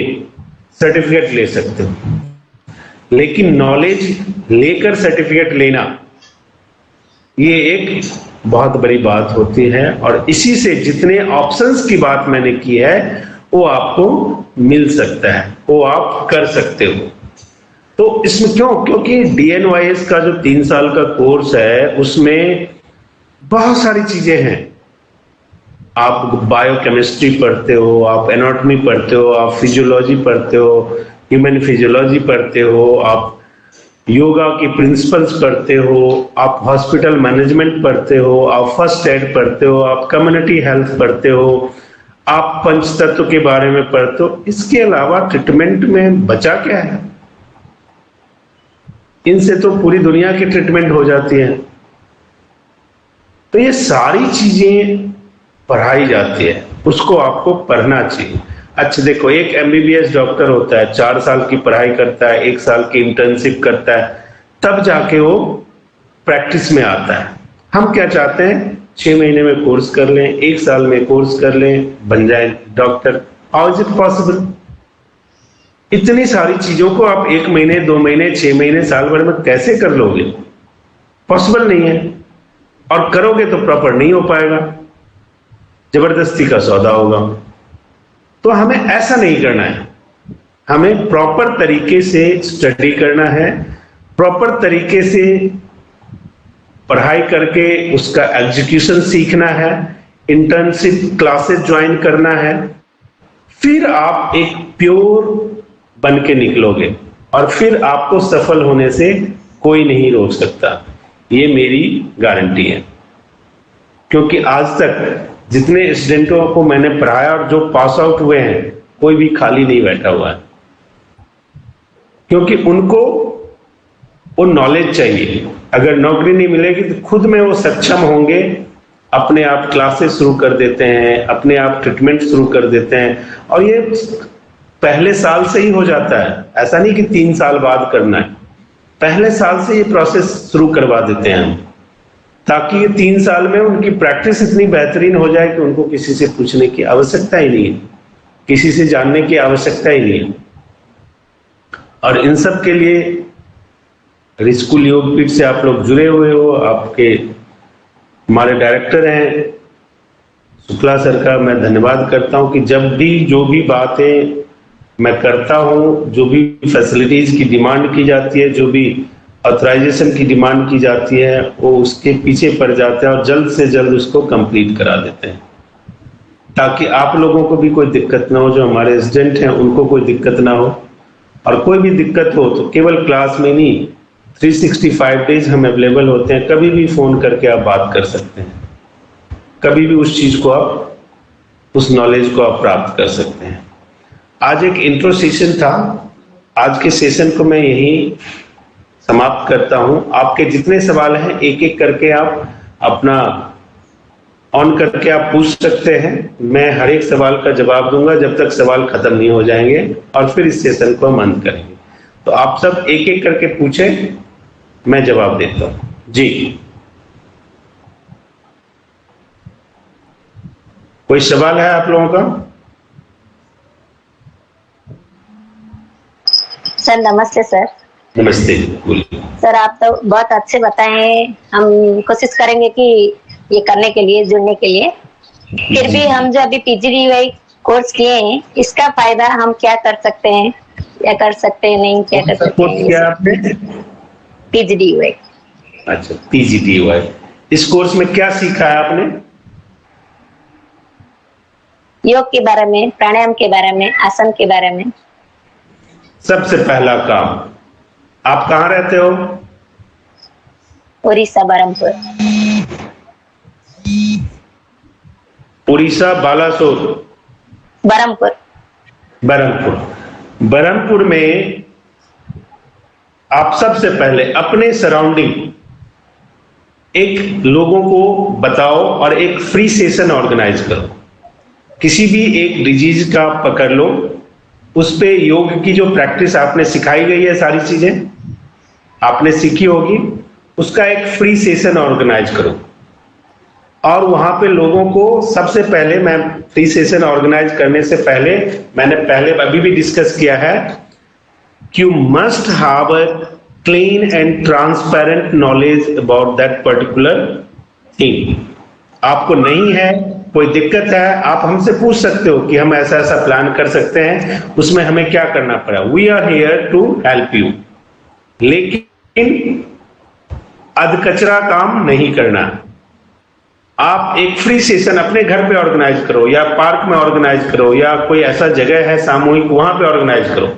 सर्टिफिकेट ले सकते हो, लेकिन नॉलेज लेकर सर्टिफिकेट लेना ये एक बहुत बड़ी बात होती है। और इसी से जितने ऑप्शंस की बात मैंने की है वो आपको मिल सकता है, वो आप कर सकते हो। तो इसमें क्यों? क्योंकि DNYS का जो 3 साल का कोर्स है उसमें बहुत सारी चीजें हैं। आप बायोकेमिस्ट्री पढ़ते हो, आप एनाटॉमी पढ़ते हो, आप फिजियोलॉजी पढ़ते हो, ह्यूमन फिजियोलॉजी पढ़ते हो, आप योगा की प्रिंसिपल्स पढ़ते हो, आप हॉस्पिटल मैनेजमेंट पढ़ते हो, आप फर्स्ट एड पढ़ते हो, आप कम्युनिटी हेल्थ पढ़ते हो, आप पंचतत्व के बारे में पढ़ते हो। इसके अलावा ट्रीटमेंट में बचा क्या है? इनसे तो पूरी दुनिया की ट्रीटमेंट हो जाती है। तो ये सारी चीजें पढ़ाई जाती है, उसको आपको पढ़ना चाहिए। अच्छा देखो, एक MBBS डॉक्टर होता है, 4 साल की पढ़ाई करता है, 1 साल की इंटर्नशिप करता है, तब जाके वो प्रैक्टिस में आता है। हम क्या चाहते हैं, 6 महीने में कोर्स कर लें, 1 साल में कोर्स कर लें, बन जाए doctor. How is it possible? इतनी सारी चीजों को आप 1 महीने, 2 महीने, 6 महीने, साल भर में कैसे कर लोगे? पॉसिबल नहीं है, और करोगे तो प्रॉपर नहीं हो पाएगा, जबरदस्ती का सौदा होगा। तो हमें ऐसा नहीं करना है, हमें प्रॉपर तरीके से स्टडी करना है, प्रॉपर तरीके से पढ़ाई करके उसका एग्जीक्यूशन सीखना है, इंटर्नशिप क्लासेस ज्वाइन करना है, फिर आप एक प्योर बन के निकलोगे और फिर आपको सफल होने से कोई नहीं रोक सकता। ये मेरी गारंटी है, क्योंकि आज तक जितने स्टूडेंटों को मैंने पढ़ाया और जो पास आउट हुए हैं, कोई भी खाली नहीं बैठा हुआ है, क्योंकि उनको वो नॉलेज चाहिए। अगर नौकरी नहीं मिलेगी तो खुद में वो सक्षम होंगे, अपने आप क्लासेस शुरू कर देते हैं, अपने आप ट्रीटमेंट शुरू कर देते हैं, और ये पहले साल से ही हो जाता है। ऐसा नहीं कि 3 साल बाद करना है, पहले साल से ये प्रोसेस शुरू करवा देते हैं हम, ताकि ये 3 साल में उनकी प्रैक्टिस इतनी बेहतरीन हो जाए कि उनको किसी से पूछने की आवश्यकता ही नहीं है, किसी से जानने की आवश्यकता ही नहीं है। और इन सब के लिए रिस्कुल योगपीठ से आप लोग जुड़े हुए हो, आपके हमारे डायरेक्टर हैं शुक्ला सर का मैं धन्यवाद करता हूं कि जब भी जो भी बातें मैं करता हूं, जो भी फैसिलिटीज की डिमांड की जाती है, जो भी ऑथराइजेशन की डिमांड की जाती है, वो उसके पीछे पड़ जाते हैं और जल्द से जल्द उसको कंप्लीट करा देते हैं, ताकि आप लोगों को भी कोई दिक्कत ना हो, जो हमारे रेजिडेंट हैं उनको कोई दिक्कत ना हो। और कोई भी दिक्कत हो तो केवल क्लास में नहीं, 365 डेज हम अवेलेबल होते हैं, कभी भी फोन करके आप बात कर सकते हैं, कभी भी उस चीज को आप, उस नॉलेज को आप प्राप्त कर सकते हैं। आज एक इंट्रो सेशन था, आज के सेशन को मैं यही समाप्त करता हूं। आपके जितने सवाल हैं एक एक करके आप अपना ऑन करके आप पूछ सकते हैं, मैं हर एक सवाल का जवाब दूंगा जब तक सवाल खत्म नहीं हो जाएंगे, और फिर इस सेशन को हम अंत करेंगे। तो आप सब एक एक करके पूछें, मैं जवाब देता हूं। जी, कोई सवाल है आप लोगों का? सर नमस्ते। सर नमस्ते, बोलिए। सर आप तो बहुत अच्छे बताएं, हम कोशिश करेंगे कि ये करने के लिए, जुड़ने के लिए। फिर भी हम जो अभी PGDUI कोर्स किए हैं, इसका फायदा हम क्या कर सकते हैं या कर सकते हैं नहीं, क्या कर सकते हैं? क्या आपने? PGDUI। अच्छा, PGDUI। इस कोर्स में क्या सीखा है आपने? योग के बारे में, प्राणायाम के बारे में, आसन के बारे में। सबसे पहला काम, आप कहाँ रहते हो? उड़ीसा, बरमपुर। उड़ीसा, बालासोर? बरमपुर। बरमपुर। बरमपुर में आप सबसे पहले अपने सराउंडिंग एक लोगों को बताओ और एक फ्री सेशन ऑर्गेनाइज करो। किसी भी एक डिजीज का पकड़ लो, उस पे योग की जो प्रैक्टिस आपने सिखाई गई है, सारी चीजें आपने सीखी होगी, उसका एक फ्री सेशन ऑर्गेनाइज करो। और वहां पे लोगों को सबसे पहले, मैं फ्री सेशन ऑर्गेनाइज करने से पहले मैंने अभी भी डिस्कस किया है कि you must have a clean and transparent knowledge about that particular thing. आपको नहीं है, कोई दिक्कत है, आप हमसे पूछ सकते हो कि हम ऐसा ऐसा प्लान कर सकते हैं, उसमें हमें क्या करना पड़ा। We are here to help you. लेकिन अधकचरा काम नहीं करना। आप एक फ्री सेशन अपने घर पे ऑर्गेनाइज करो, या पार्क में ऑर्गेनाइज करो, या कोई ऐसा जगह है सामूहिक, वहां पे ऑर्गेनाइज करो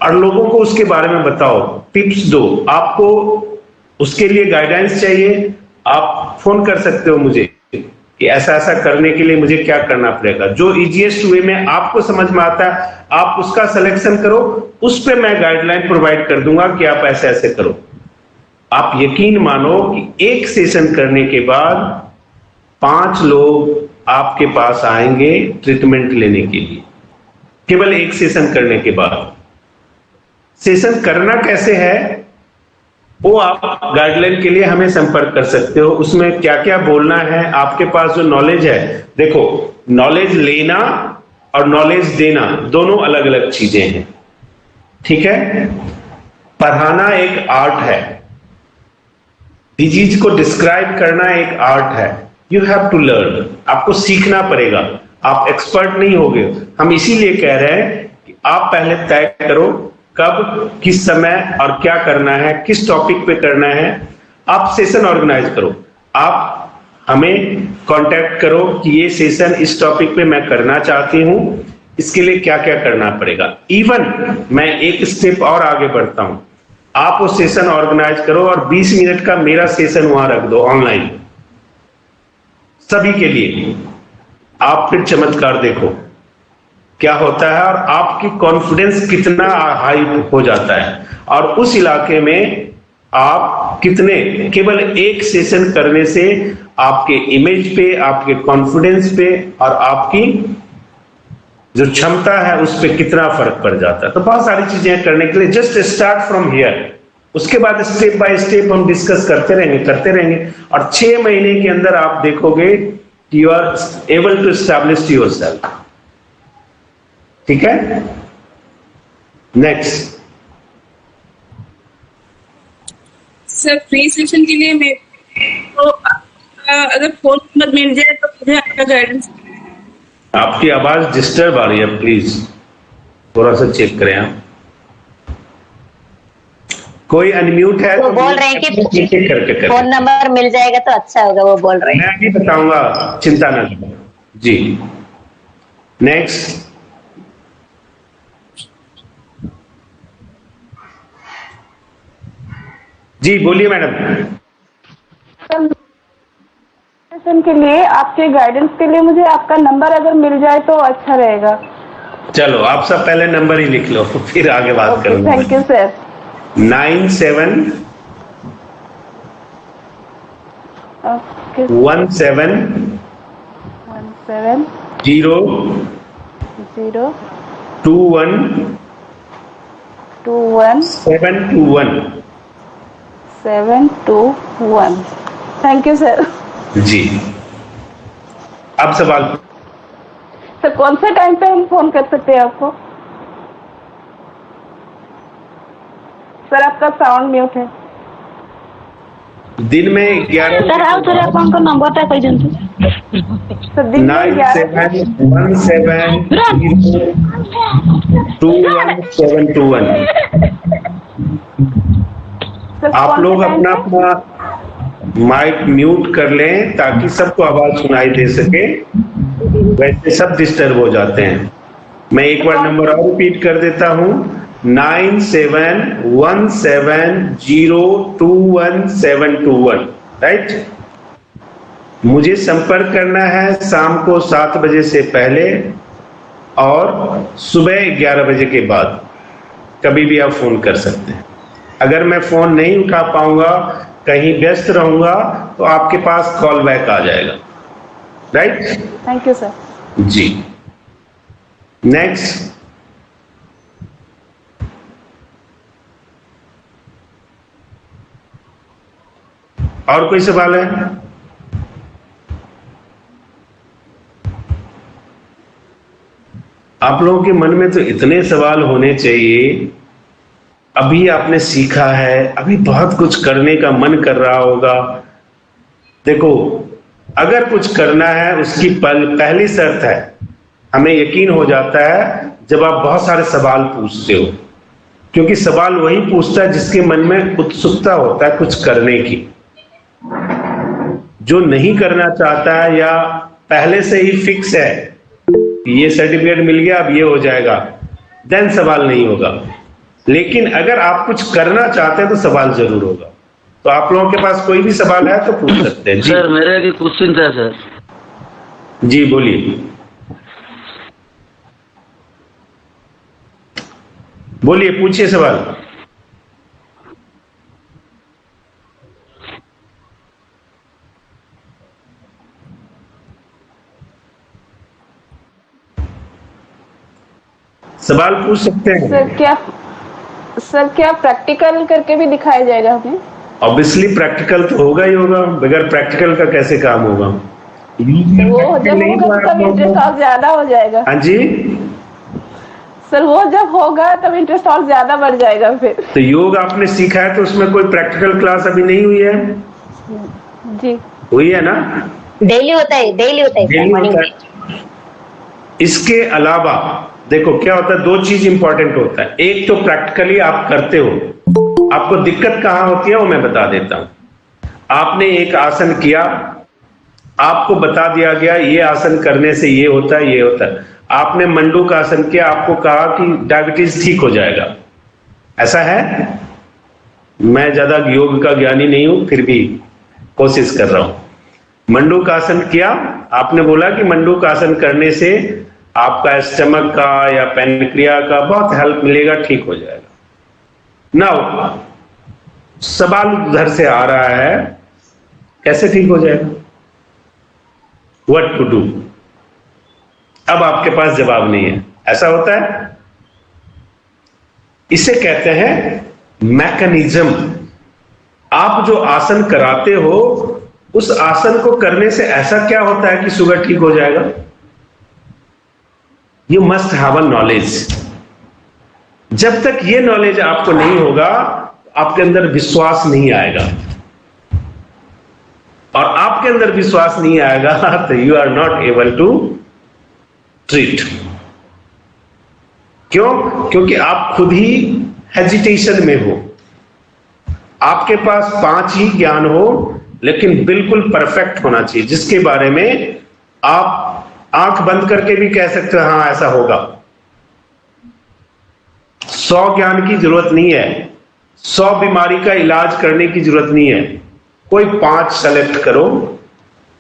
और लोगों को उसके बारे में बताओ, टिप्स दो। आपको उसके लिए गाइडेंस चाहिए, आप फोन कर सकते हो मुझे कि ऐसा ऐसा करने के लिए मुझे क्या करना पड़ेगा। जो इजीएस्ट वे में आपको समझ में आता है, आप उसका सिलेक्शन करो, उस पे मैं गाइडलाइन प्रोवाइड कर दूंगा कि आप ऐसे ऐसे करो। आप यकीन मानो कि एक सेशन करने के बाद 5 लोग आपके पास आएंगे ट्रीटमेंट लेने के लिए, केवल एक सेशन करने के बाद। सेशन करना कैसे है वो आप गाइडलाइन के लिए हमें संपर्क कर सकते हो। उसमें क्या क्या बोलना है, आपके पास जो नॉलेज है, देखो नॉलेज लेना और नॉलेज देना दोनों अलग अलग चीजें हैं, ठीक है। पढ़ाना एक आर्ट है, चीज को डिस्क्राइब करना एक आर्ट है। यू हैव टू लर्न, आपको सीखना पड़ेगा, आप एक्सपर्ट नहीं होगे। हम इसीलिए कह रहे हैं कि आप पहले तय करो कब, किस समय और क्या करना है, किस टॉपिक पे करना है। आप सेशन ऑर्गेनाइज करो, आप हमें कांटेक्ट करो कि ये सेशन इस टॉपिक पे मैं करना चाहती हूं, इसके लिए क्या क्या करना पड़ेगा। इवन मैं एक स्टेप और आगे बढ़ता हूं, आप वो सेशन ऑर्गेनाइज करो और 20 मिनट का मेरा सेशन वहां रख दो ऑनलाइन सभी के लिए। आप फिर चमत्कार देखो क्या होता है और आपकी कॉन्फिडेंस कितना हाई हो जाता है, और उस इलाके में आप कितने, केवल एक सेशन करने से आपके इमेज पे, आपके कॉन्फिडेंस पे और आपकी जो क्षमता है उस पे कितना फर्क पड़ जाता है। तो बहुत सारी चीजें करने के लिए जस्ट स्टार्ट फ्रॉम हियर, उसके बाद स्टेप बाय स्टेप हम डिस्कस करते रहेंगे और 6 महीने के अंदर आप देखोगे कि you are able to establish yourself. ठीक है, नेक्स्ट। सर फ्री सेशन के लिए मैं तो अगर फोन नंबर मिल जाए तो मुझे आपका गाइडेंस। आपकी आवाज डिस्टर्ब आ रही है, प्लीज थोड़ा सा चेक करें आप। कोई अनम्यूट है वो तो बोल रहे हैं कि चेक करके करें। फोन नंबर मिल जाएगा तो अच्छा होगा, वो बोल रहे हैं। मैं भी बताऊंगा, चिंता ना करें जी। नेक्स्ट। जी बोलिए मैडम। सेशन के लिए, आपके गाइडेंस के लिए मुझे आपका नंबर अगर मिल जाए तो अच्छा रहेगा। चलो आप सब पहले नंबर ही लिख लो फिर आगे बात करूंगा। Thank you sir. 97 okay. 17 17 0 0 21 21 721। 721। Thank you sir. जी, अब सवाल। सर कौन से टाइम पे हम फोन कर सकते हैं आपको? सर आपका साउंड म्यूट है। दिन में 11 सर आप थोड़ा ଆପଣଙ୍କ ନମ୍ବରଟା କହିଦିଅନ୍ତୁ। सर दिन में 9717021721। आप लोग अपना अपना माइक म्यूट कर लें ताकि सबको आवाज सुनाई दे सके, वैसे सब डिस्टर्ब हो जाते हैं। मैं एक बार नंबर और रिपीट कर देता हूं, 9717021721। राइट। मुझे संपर्क करना है शाम को 7 बजे से पहले और सुबह 11 बजे के बाद, कभी भी आप फोन कर सकते हैं। अगर मैं फोन नहीं उठा पाऊंगा, कहीं व्यस्त रहूंगा, तो आपके पास कॉल बैक आ जाएगा। राइट। Thank you sir. जी, नेक्स्ट। और कोई सवाल है? आप लोगों के मन में तो इतने सवाल होने चाहिए। अभी आपने सीखा है, अभी बहुत कुछ करने का मन कर रहा होगा। देखो, अगर कुछ करना है उसकी पहली शर्त है, हमें यकीन हो जाता है जब आप बहुत सारे सवाल पूछते हो, क्योंकि सवाल वही पूछता है जिसके मन में उत्सुकता होता है कुछ करने की। जो नहीं करना चाहता है या पहले से ही फिक्स है ये सर्टिफिकेट मिल गया अब ये हो जाएगा, देन सवाल नहीं होगा। लेकिन अगर आप कुछ करना चाहते हैं तो सवाल जरूर होगा। तो आप लोगों के पास कोई भी सवाल है तो पूछ सकते हैं। जी सर मेरा भी क्वेश्चन था सर। जी बोलिए, बोलिए, पूछिए सवाल। सवाल पूछ सकते हैं। सर क्या प्रैक्टिकल करके भी दिखाया जाएगा हमें? ऑब्वियसली प्रैक्टिकल तो होगा ही होगा, बगैर प्रैक्टिकल का कैसे काम होगा? वो जब होगा तब इंटरेस्ट और ज्यादा हो जाएगा। हाँ जी सर, वो जब होगा तब इंटरेस्ट और ज्यादा बढ़ जाएगा फिर। तो योग आपने सीखा है तो उसमें कोई प्रैक्टिकल क्लास अभी नहीं हुई है? जी हुई है ना? डेली होता है सर डेली मॉर्निंग होता में। है। इसके अलावा देखो क्या होता है, दो चीज इंपॉर्टेंट होता है। एक तो प्रैक्टिकली आप करते हो, आपको दिक्कत कहां होती है वो मैं बता देता हूं। आपने एक आसन किया, आपको बता दिया गया ये आसन करने से ये होता है, ये होता है। आपने मंडूक आसन किया, आपको कहा कि डायबिटीज ठीक हो जाएगा। ऐसा है? मैं ज्यादा योग का ज्ञानी नहीं हूं, फिर भी कोशिश कर रहा हूं। मंडूक आसन किया, आपने बोला कि मंडूक आसन करने से आपका स्टमक का या पैनक्रिया का बहुत हेल्प मिलेगा, ठीक हो जाएगा। नाउ सवाल उधर से आ रहा है, कैसे ठीक हो जाएगा? What to do? अब आपके पास जवाब नहीं है। ऐसा होता है, इसे कहते हैं मैकेनिज्म। आप जो आसन कराते हो, उस आसन को करने से ऐसा क्या होता है कि शुगर ठीक हो जाएगा? You must have a knowledge. जब तक ये नॉलेज आपको नहीं होगा, आपके अंदर विश्वास नहीं आएगा, और आपके अंदर विश्वास नहीं आएगा तो you are not able to treat. क्यों? क्योंकि आप खुद ही हेजिटेशन में हो। आपके पास 5 ही ज्ञान हो, लेकिन बिल्कुल परफेक्ट होना चाहिए, जिसके बारे में आप आंख बंद करके भी कह सकते हो हाँ ऐसा होगा। 100 ज्ञान की जरूरत नहीं है, 100 बीमारी का इलाज करने की जरूरत नहीं है। कोई 5 सेलेक्ट करो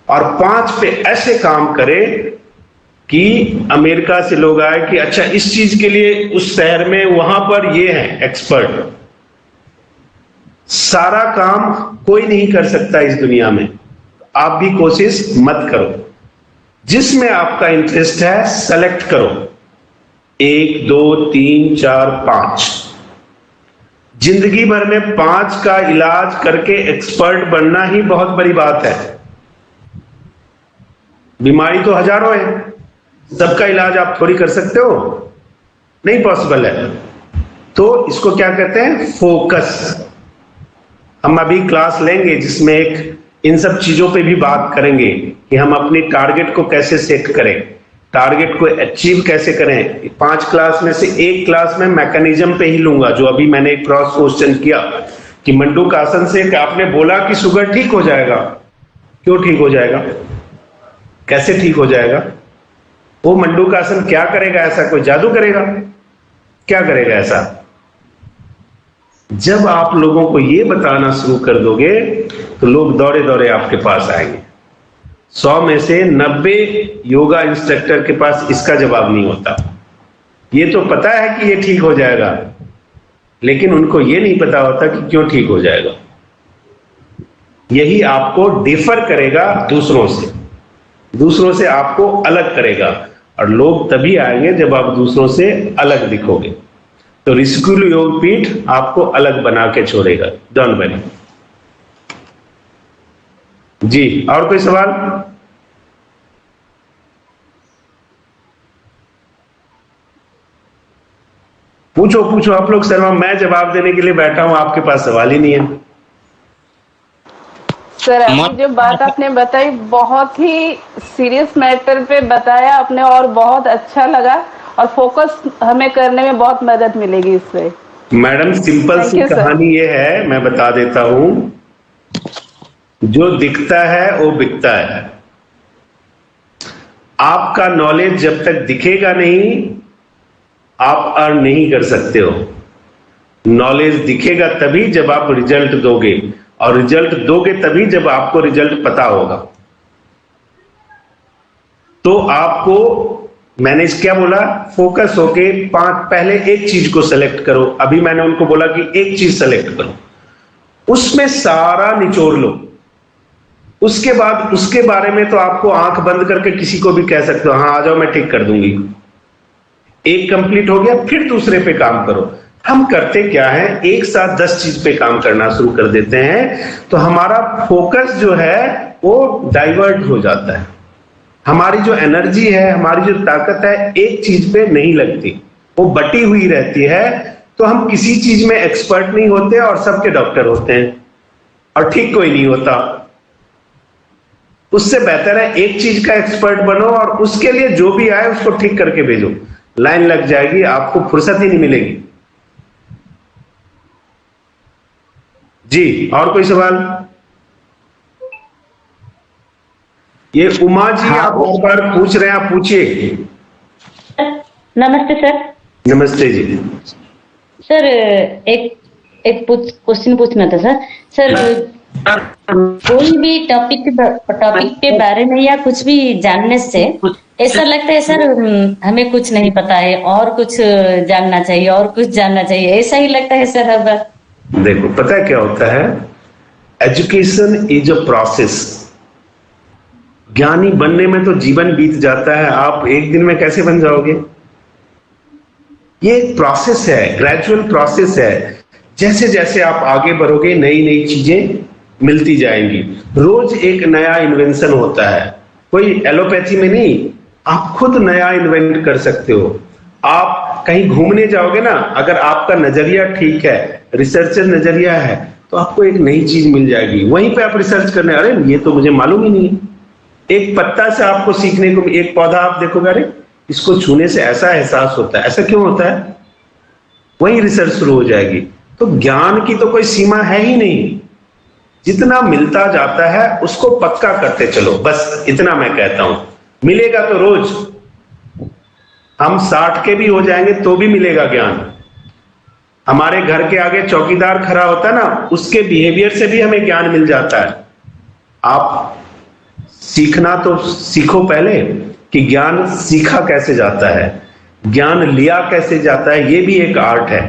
और 5 पे ऐसे काम करे कि अमेरिका से लोग आए कि अच्छा इस चीज के लिए उस शहर में वहां पर ये है एक्सपर्ट। सारा काम कोई नहीं कर सकता इस दुनिया में, आप भी कोशिश मत करो। जिसमें आपका इंटरेस्ट है सेलेक्ट करो, 1 2 3 4 5। जिंदगी भर में 5 का इलाज करके एक्सपर्ट बनना ही बहुत बड़ी बात है। बीमारी तो हजारों है, सबका इलाज आप थोड़ी कर सकते हो, नहीं पॉसिबल है। तो इसको क्या कहते हैं? फोकस। हम अभी क्लास लेंगे जिसमें एक इन सब चीजों पे भी बात करेंगे कि हम अपनी टारगेट को कैसे सेट करें, टारगेट को अचीव कैसे करें। 5 क्लास में से 1 क्लास में मैकेनिज्म पे ही लूंगा, जो अभी मैंने एक क्रॉस क्वेश्चन किया कि मंडूक आसन से आपने बोला कि शुगर ठीक हो जाएगा। क्यों ठीक हो जाएगा? कैसे ठीक हो जाएगा? वो मंडूक आसन क्या करेगा? ऐसा कोई जादू करेगा? क्या करेगा ऐसा? जब आप लोगों को ये बताना शुरू कर दोगे तो लोग दौड़े दौड़े आपके पास आएंगे। 100 में से 90 योगा इंस्ट्रक्टर के पास इसका जवाब नहीं होता। ये तो पता है कि ये ठीक हो जाएगा, लेकिन उनको ये नहीं पता होता कि क्यों ठीक हो जाएगा। यही आपको डिफर करेगा दूसरों से आपको अलग करेगा, और लोग तभी आएंगे जब आप दूसरों से अलग दिखोगे। तो ऋषिकुल योग पीठ आपको अलग बना के छोड़ेगा, डोंट वरी। जी, और कोई सवाल? पूछो आप लोग। शर्मा, मैं जवाब देने के लिए बैठा हूं, आपके पास सवाल ही नहीं है। सर, अभी जो बात आपने बताई बहुत ही सीरियस मैटर पे बताया आपने, और बहुत अच्छा लगा, और फोकस हमें करने में बहुत मदद मिलेगी इससे। मैडम, सिंपल सी कहानी ये है, मैं बता देता हूं। जो दिखता है वो बिकता है। आपका नॉलेज जब तक दिखेगा नहीं, आप अर्न नहीं कर सकते हो। नॉलेज दिखेगा तभी जब आप रिजल्ट दोगे, और रिजल्ट दोगे तभी जब आपको रिजल्ट पता होगा। तो आपको, मैंने क्या बोला, फोकस होके पहले एक चीज को सेलेक्ट करो। अभी मैंने उनको बोला कि एक चीज सेलेक्ट करो, उसमें सारा निचोड़ लो। उसके बाद उसके बारे में तो आपको आंख बंद करके किसी को भी कह सकते हो, हाँ आ जाओ मैं ठीक कर दूंगी। एक कंप्लीट हो गया, फिर दूसरे पे काम करो। हम करते क्या है, एक साथ 10 चीज पे काम करना शुरू कर देते हैं, तो हमारा फोकस जो है वो डाइवर्ट हो जाता है। हमारी जो एनर्जी है, हमारी जो ताकत है, एक चीज पे नहीं लगती, वो बटी हुई रहती है। तो हम किसी चीज में एक्सपर्ट नहीं होते और सबके डॉक्टर होते हैं, और ठीक कोई नहीं होता। उससे बेहतर है एक चीज का एक्सपर्ट बनो और उसके लिए जो भी आए उसको ठीक करके भेजो। लाइन लग जाएगी, आपको फुर्सत ही नहीं मिलेगी। जी, और कोई सवाल? ये उमा जी, आप बार बार पूछ रहे हैं, आप पूछिए। नमस्ते सर। नमस्ते जी। सर एक एक क्वेश्चन पूछना था सर। सर कोई भी टॉपिक के बारे में या कुछ भी जानने से ऐसा लगता है सर हमें कुछ नहीं पता है और कुछ जानना चाहिए और कुछ जानना चाहिए, ऐसा ही लगता है सर हर बार। देखो, पता है क्या होता है, एजुकेशन इज अ प्रोसेस। ज्ञानी बनने में तो जीवन बीत जाता है, आप एक दिन में कैसे बन जाओगे? ये एक प्रोसेस है, ग्रेजुअल प्रोसेस है। जैसे जैसे आप आगे बढ़ोगे नई नई चीजें मिलती जाएंगी। रोज एक नया इन्वेंशन होता है, कोई एलोपैथी में नहीं, आप खुद नया इन्वेंट कर सकते हो। आप कहीं घूमने जाओगे ना, अगर आपका नजरिया ठीक है, रिसर्चर नजरिया है, तो आपको एक नई चीज मिल जाएगी। वहीं पे आप रिसर्च करने, अरे ये तो मुझे मालूम ही नहीं है। एक पत्ता से आपको सीखने को, एक पौधा आप देखोगे, अरे इसको छूने से ऐसा एहसास होता है, ऐसा क्यों होता है? वहीं रिसर्च शुरू हो जाएगी। तो ज्ञान की तो कोई सीमा है ही नहीं, जितना मिलता जाता है उसको पक्का करते चलो, बस इतना मैं कहता हूं। मिलेगा तो रोज, हम 60 के भी हो जाएंगे तो भी मिलेगा ज्ञान। हमारे घर के आगे चौकीदार खड़ा होता है ना, उसके बिहेवियर से भी हमें ज्ञान मिल जाता है। आप सीखना तो सीखो पहले कि ज्ञान सीखा कैसे जाता है, ज्ञान लिया कैसे जाता है, ये भी एक आर्ट है।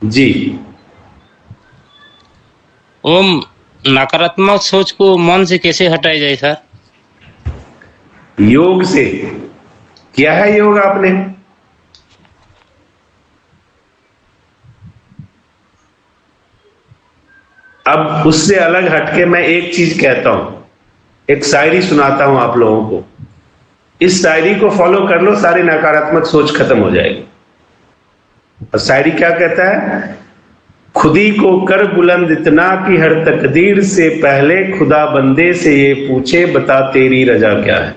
जी। ओम, नकारात्मक सोच को मन से कैसे हटाया जाए सर? योग से। किया है योग आपने? अब उससे अलग हटके मैं एक चीज कहता हूं, एक शायरी सुनाता हूं आप लोगों को। इस शायरी को फॉलो कर लो, सारी नकारात्मक सोच खत्म हो जाएगी। और शायरी क्या कहता है? खुदी को कर बुलंद इतना कि हर तकदीर से पहले खुदा बंदे से ये पूछे, बता तेरी रजा क्या है।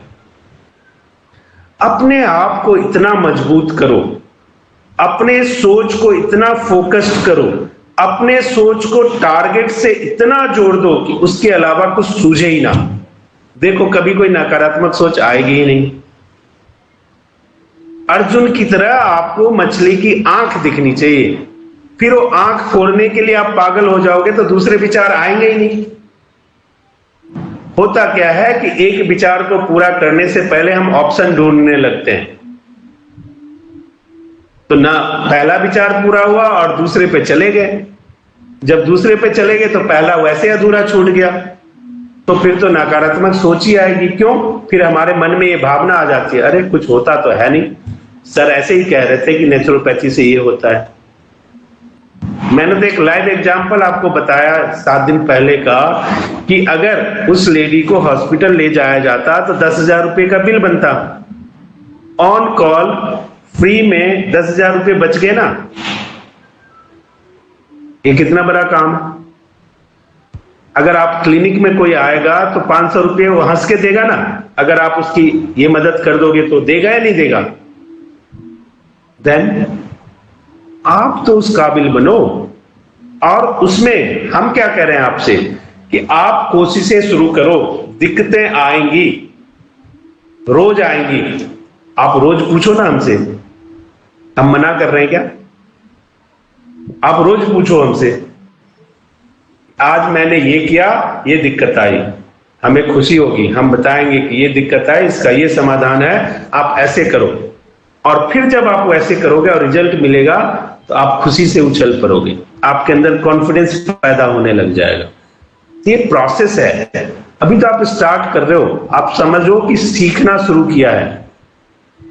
अपने आप को इतना मजबूत करो, अपने सोच को इतना फोकस्ड करो, अपने सोच को टारगेट से इतना जोड़ दो कि उसके अलावा कुछ सूझे ही ना। देखो, कभी कोई नकारात्मक सोच आएगी ही नहीं। अर्जुन की तरह आपको मछली की आंख दिखनी चाहिए, फिर वो आंख फोड़ने के लिए आप पागल हो जाओगे तो दूसरे विचार आएंगे ही नहीं। होता क्या है कि एक विचार को पूरा करने से पहले हम ऑप्शन ढूंढने लगते हैं, तो ना पहला विचार पूरा हुआ और दूसरे पे चले गए। जब दूसरे पे चले गए तो पहला वैसे अधूरा छूट गया, तो फिर तो नकारात्मक सोच ही आएगी। क्यों? फिर हमारे मन में ये भावना आ जाती है, अरे कुछ होता तो है नहीं, सर ऐसे ही कह रहे थे कि नेचुरोपैथी से ये होता है। मैंने तो एक लाइव एग्जांपल आपको बताया 7 दिन पहले का, कि अगर उस लेडी को हॉस्पिटल ले जाया जाता तो 10,000 रुपए का बिल बनता। ऑन कॉल फ्री में 10,000 रुपए बच गए ना। ये कितना बड़ा काम है। अगर आप क्लिनिक में कोई आएगा तो 500 रुपये वो हंस के देगा ना, अगर आप उसकी ये मदद कर दोगे तो देगा या नहीं देगा? देन आप तो उस काबिल बनो। और उसमें हम क्या कह रहे हैं आपसे कि आप कोशिशें शुरू करो। दिक्कतें आएंगी, रोज आएंगी, आप रोज पूछो ना हमसे। हम मना कर रहे हैं क्या? आप रोज पूछो हमसे, आज मैंने ये किया, ये दिक्कत आई, हमें खुशी होगी, हम बताएंगे कि ये दिक्कत आई, इसका ये समाधान है, आप ऐसे करो। और फिर जब आप वैसे करोगे और रिजल्ट मिलेगा तो आप खुशी से उछल पड़ोगे, आपके अंदर कॉन्फिडेंस पैदा होने लग जाएगा। ये प्रोसेस है, अभी तो आप स्टार्ट कर रहे हो। आप समझो कि सीखना शुरू किया है,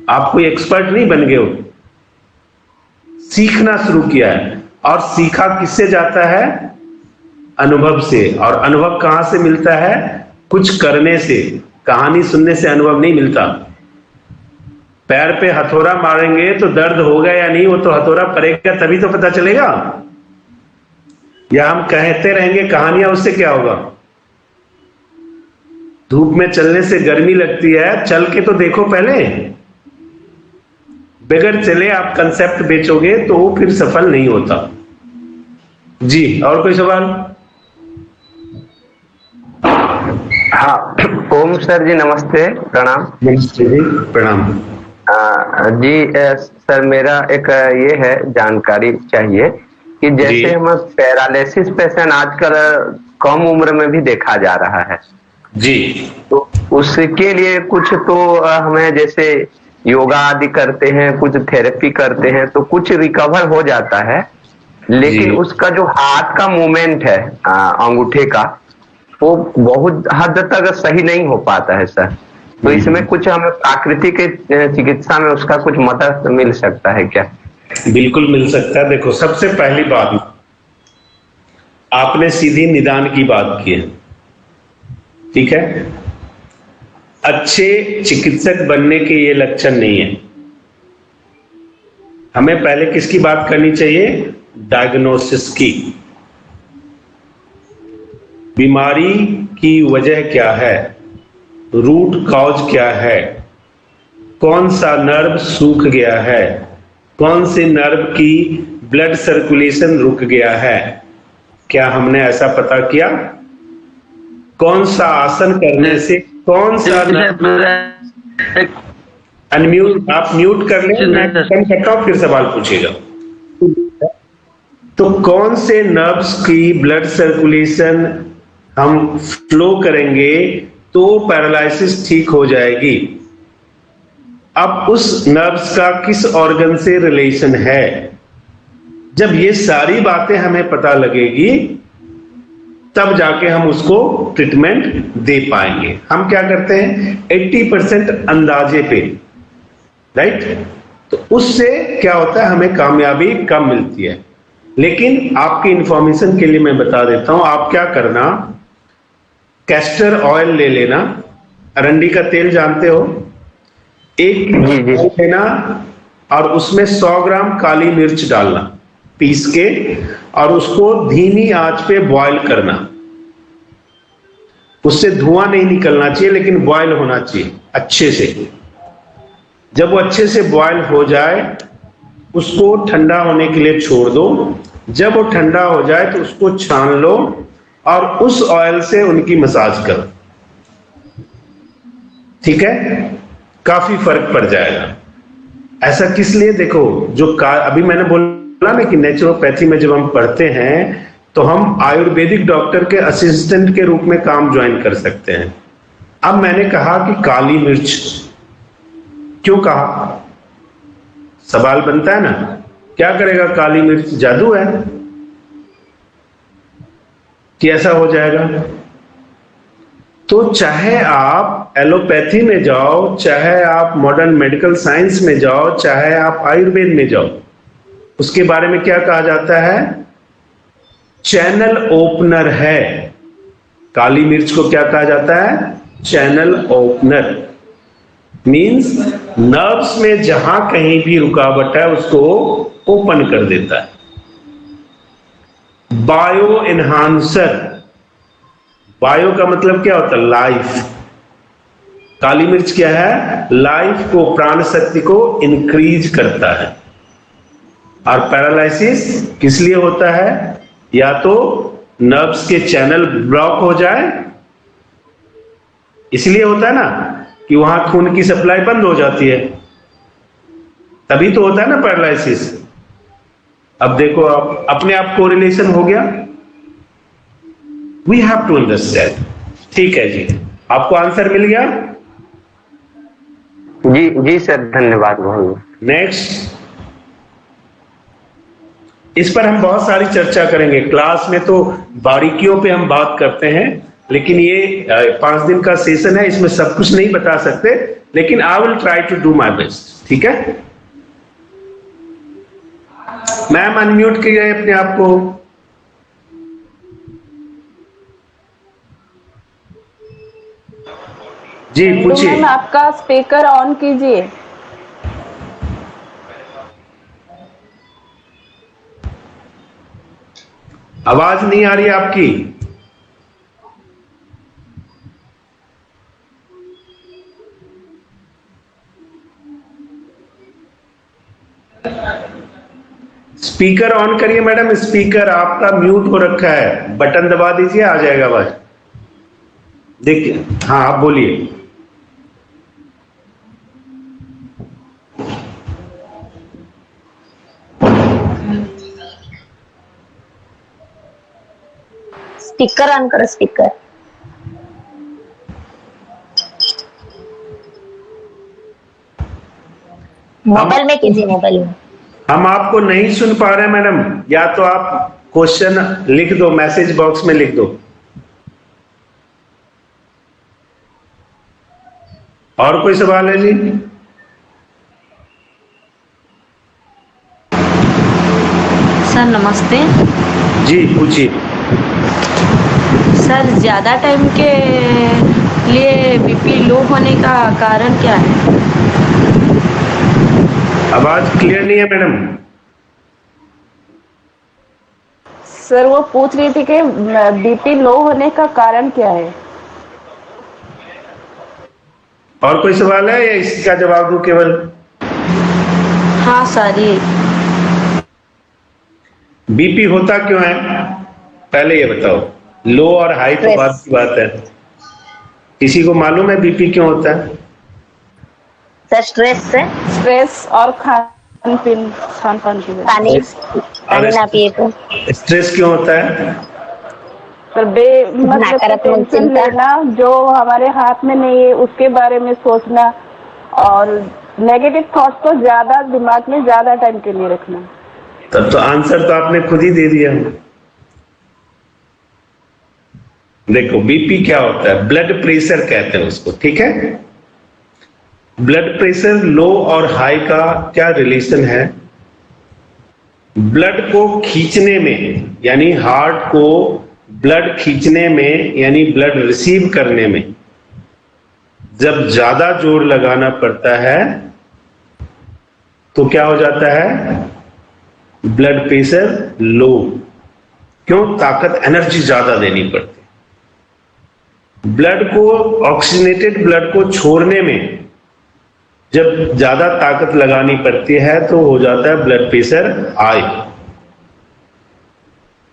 आप कोई एक्सपर्ट नहीं बन गए हो, सीखना शुरू किया है। और सीखा किससे जाता है? अनुभव से। और अनुभव कहां से मिलता है? कुछ करने से। कहानी सुनने से अनुभव नहीं मिलता। पैर पे हथौड़ा मारेंगे तो दर्द होगा या नहीं, वो तो हथौड़ा पड़ेगा तभी तो पता चलेगा। या हम कहते रहेंगे कहानियां, उससे क्या होगा? धूप में चलने से गर्मी लगती है, चल के तो देखो पहले। बगैर चले आप कंसेप्ट बेचोगे तो वो फिर सफल नहीं होता। जी, और कोई सवाल? हाँ, ओम सर जी नमस्ते, प्रणाम। नमस्ते जी, प्रणाम। जी सर, मेरा एक ये है जानकारी चाहिए कि जैसे हम पैरालिसिस पेशेंट आजकल कम उम्र में भी देखा जा रहा है जी, तो उसके लिए कुछ तो हमें जैसे योगा आदि करते हैं, कुछ थेरेपी करते हैं तो कुछ रिकवर हो जाता है, लेकिन उसका जो हाथ का मूवमेंट है अंगूठे का, वो बहुत हद तक सही नहीं हो पाता है सर। तो इसमें कुछ हमें प्राकृतिक चिकित्सा में उसका कुछ मदद मिल सकता है क्या? बिल्कुल मिल सकता है। देखो, सबसे पहली बात, आपने सीधी निदान की बात की है, ठीक है। अच्छे चिकित्सक बनने के ये लक्षण नहीं है। हमें पहले किसकी बात करनी चाहिए? डायग्नोसिस की। बीमारी की वजह क्या है, रूट कॉज क्या है, कौन सा नर्व सूख गया है, कौन से नर्व की ब्लड सर्कुलेशन रुक गया है, क्या हमने ऐसा पता किया? कौन सा आसन करने से कौन सा अनम्यूट, आप म्यूट कर लें, मैं खत्म करता हूं फिर सवाल पूछेगा। तो कौन से नर्व्स की ब्लड सर्कुलेशन हम फ्लो करेंगे तो पैरालिसिस ठीक हो जाएगी। अब उस नर्व्स का किस ऑर्गन से रिलेशन है, जब ये सारी बातें हमें पता लगेगी तब जाके हम उसको ट्रीटमेंट दे पाएंगे। हम क्या करते हैं 80% अंदाजे पे, राइट? तो उससे क्या होता है, हमें कामयाबी कम मिलती है। लेकिन आपकी इंफॉर्मेशन के लिए मैं बता देता हूं, आप क्या करना, कैस्टर ऑयल ले लेना, अरंडी का तेल जानते हो, 1 किलो लेना और उसमें 100 ग्राम काली मिर्च डालना पीस के, और उसको धीमी आंच पे बॉयल करना। उससे धुआं नहीं निकलना चाहिए, लेकिन बॉयल होना चाहिए अच्छे से। जब वो अच्छे से बॉयल हो जाए उसको ठंडा होने के लिए छोड़ दो। जब वो ठंडा हो जाए तो उसको छान लो और उस ऑयल से उनकी मसाज करो, ठीक है? काफी फर्क पड़ जाएगा। ऐसा किस लिए? देखो, जो अभी मैंने बोला ना कि नेचुरोपैथी में जब हम पढ़ते हैं तो हम आयुर्वेदिक डॉक्टर के असिस्टेंट के रूप में काम ज्वाइन कर सकते हैं। अब मैंने कहा कि काली मिर्च, क्यों कहा? सवाल बनता है ना, क्या करेगा काली मिर्च? जादू है कि ऐसा हो जाएगा? तो चाहे आप एलोपैथी में जाओ, चाहे आप मॉडर्न मेडिकल साइंस में जाओ, चाहे आप आयुर्वेद में जाओ, उसके बारे में क्या कहा जाता है? चैनल ओपनर है। काली मिर्च को क्या कहा जाता है? Channel opener. मींस नर्व्स में जहां कहीं भी रुकावट है उसको ओपन कर देता है। बायो एनहांसर, बायो का मतलब क्या होता है? लाइफ। काली मिर्च क्या है? लाइफ को, प्राण शक्ति को इंक्रीज करता है। और पैरालिसिस किस लिए होता है? या तो नर्व्स के चैनल ब्लॉक हो जाए, इसलिए होता है ना कि वहां खून की सप्लाई बंद हो जाती है, तभी तो होता है ना पैरालिसिस। अब देखो, आप अपने आप कोरिलेशन हो गया। We have to understand. ठीक है जी, आपको आंसर मिल गया? जी जी सर, धन्यवाद बहुत। नेक्स्ट, इस पर हम बहुत सारी चर्चा करेंगे क्लास में, तो बारीकियों पे हम बात करते हैं, लेकिन ये 5 दिन का सेशन है, इसमें सब कुछ नहीं बता सकते, लेकिन I will try to do my best. ठीक है मैम, अनम्यूट कीजिए अपने आप को। जी पूछिए। मैम, आपका स्पीकर ऑन कीजिए। आवाज नहीं आ रही है आपकी। स्पीकर ऑन करिए मैडम, स्पीकर आपका म्यूट हो रखा है, बटन दबा दीजिए, आ जाएगा आवाज। देखिए, हाँ आप बोलिए। स्पीकर ऑन करो, स्पीकर। मोबाइल में कीजिए, मोबाइल में। हम आपको नहीं सुन पा रहे हैं मैडम, या तो आप क्वेश्चन लिख दो, मैसेज बॉक्स में लिख दो। और कोई सवाल है जी? सर नमस्ते। जी पूछिए। सर ज्यादा टाइम के लिए बीपी लो होने का कारण क्या है? आवाज क्लियर नहीं है मैडम। सर वो पूछ रही थी कि बीपी लो होने का कारण क्या है। और कोई सवाल है या इसका जवाब दूं केवल? हाँ सर, ये बीपी होता क्यों है पहले ये बताओ। लो और हाई तो बात की बात है, किसी को मालूम है बीपी क्यों होता है? सर स्ट्रेस से। स्ट्रेस और खान पान की वजह से। पानी ना पिए तो। स्ट्रेस क्यों होता है? पर मतलब टेंशन लेना जो हमारे हाथ में नहीं है उसके बारे में सोचना, और नेगेटिव थॉट्स को ज्यादा दिमाग में ज्यादा टाइम के लिए रखना। तब तो आंसर तो आपने खुद ही दे दिया। देखो बीपी क्या होता है, ब्लड प्रेशर कहते हैं उसको, ठीक है। ब्लड प्रेशर लो और हाई का क्या रिलेशन है? ब्लड को खींचने में, यानी हार्ट को ब्लड खींचने में, यानी ब्लड रिसीव करने में जब ज्यादा जोर लगाना पड़ता है तो क्या हो जाता है? Blood pressure low. क्यों? ताकत, एनर्जी ज्यादा देनी पड़ती। ब्लड को, ऑक्सीजनेटेड ब्लड को छोड़ने में जब ज्यादा ताकत लगानी पड़ती है तो हो जाता है ब्लड प्रेशर हाई।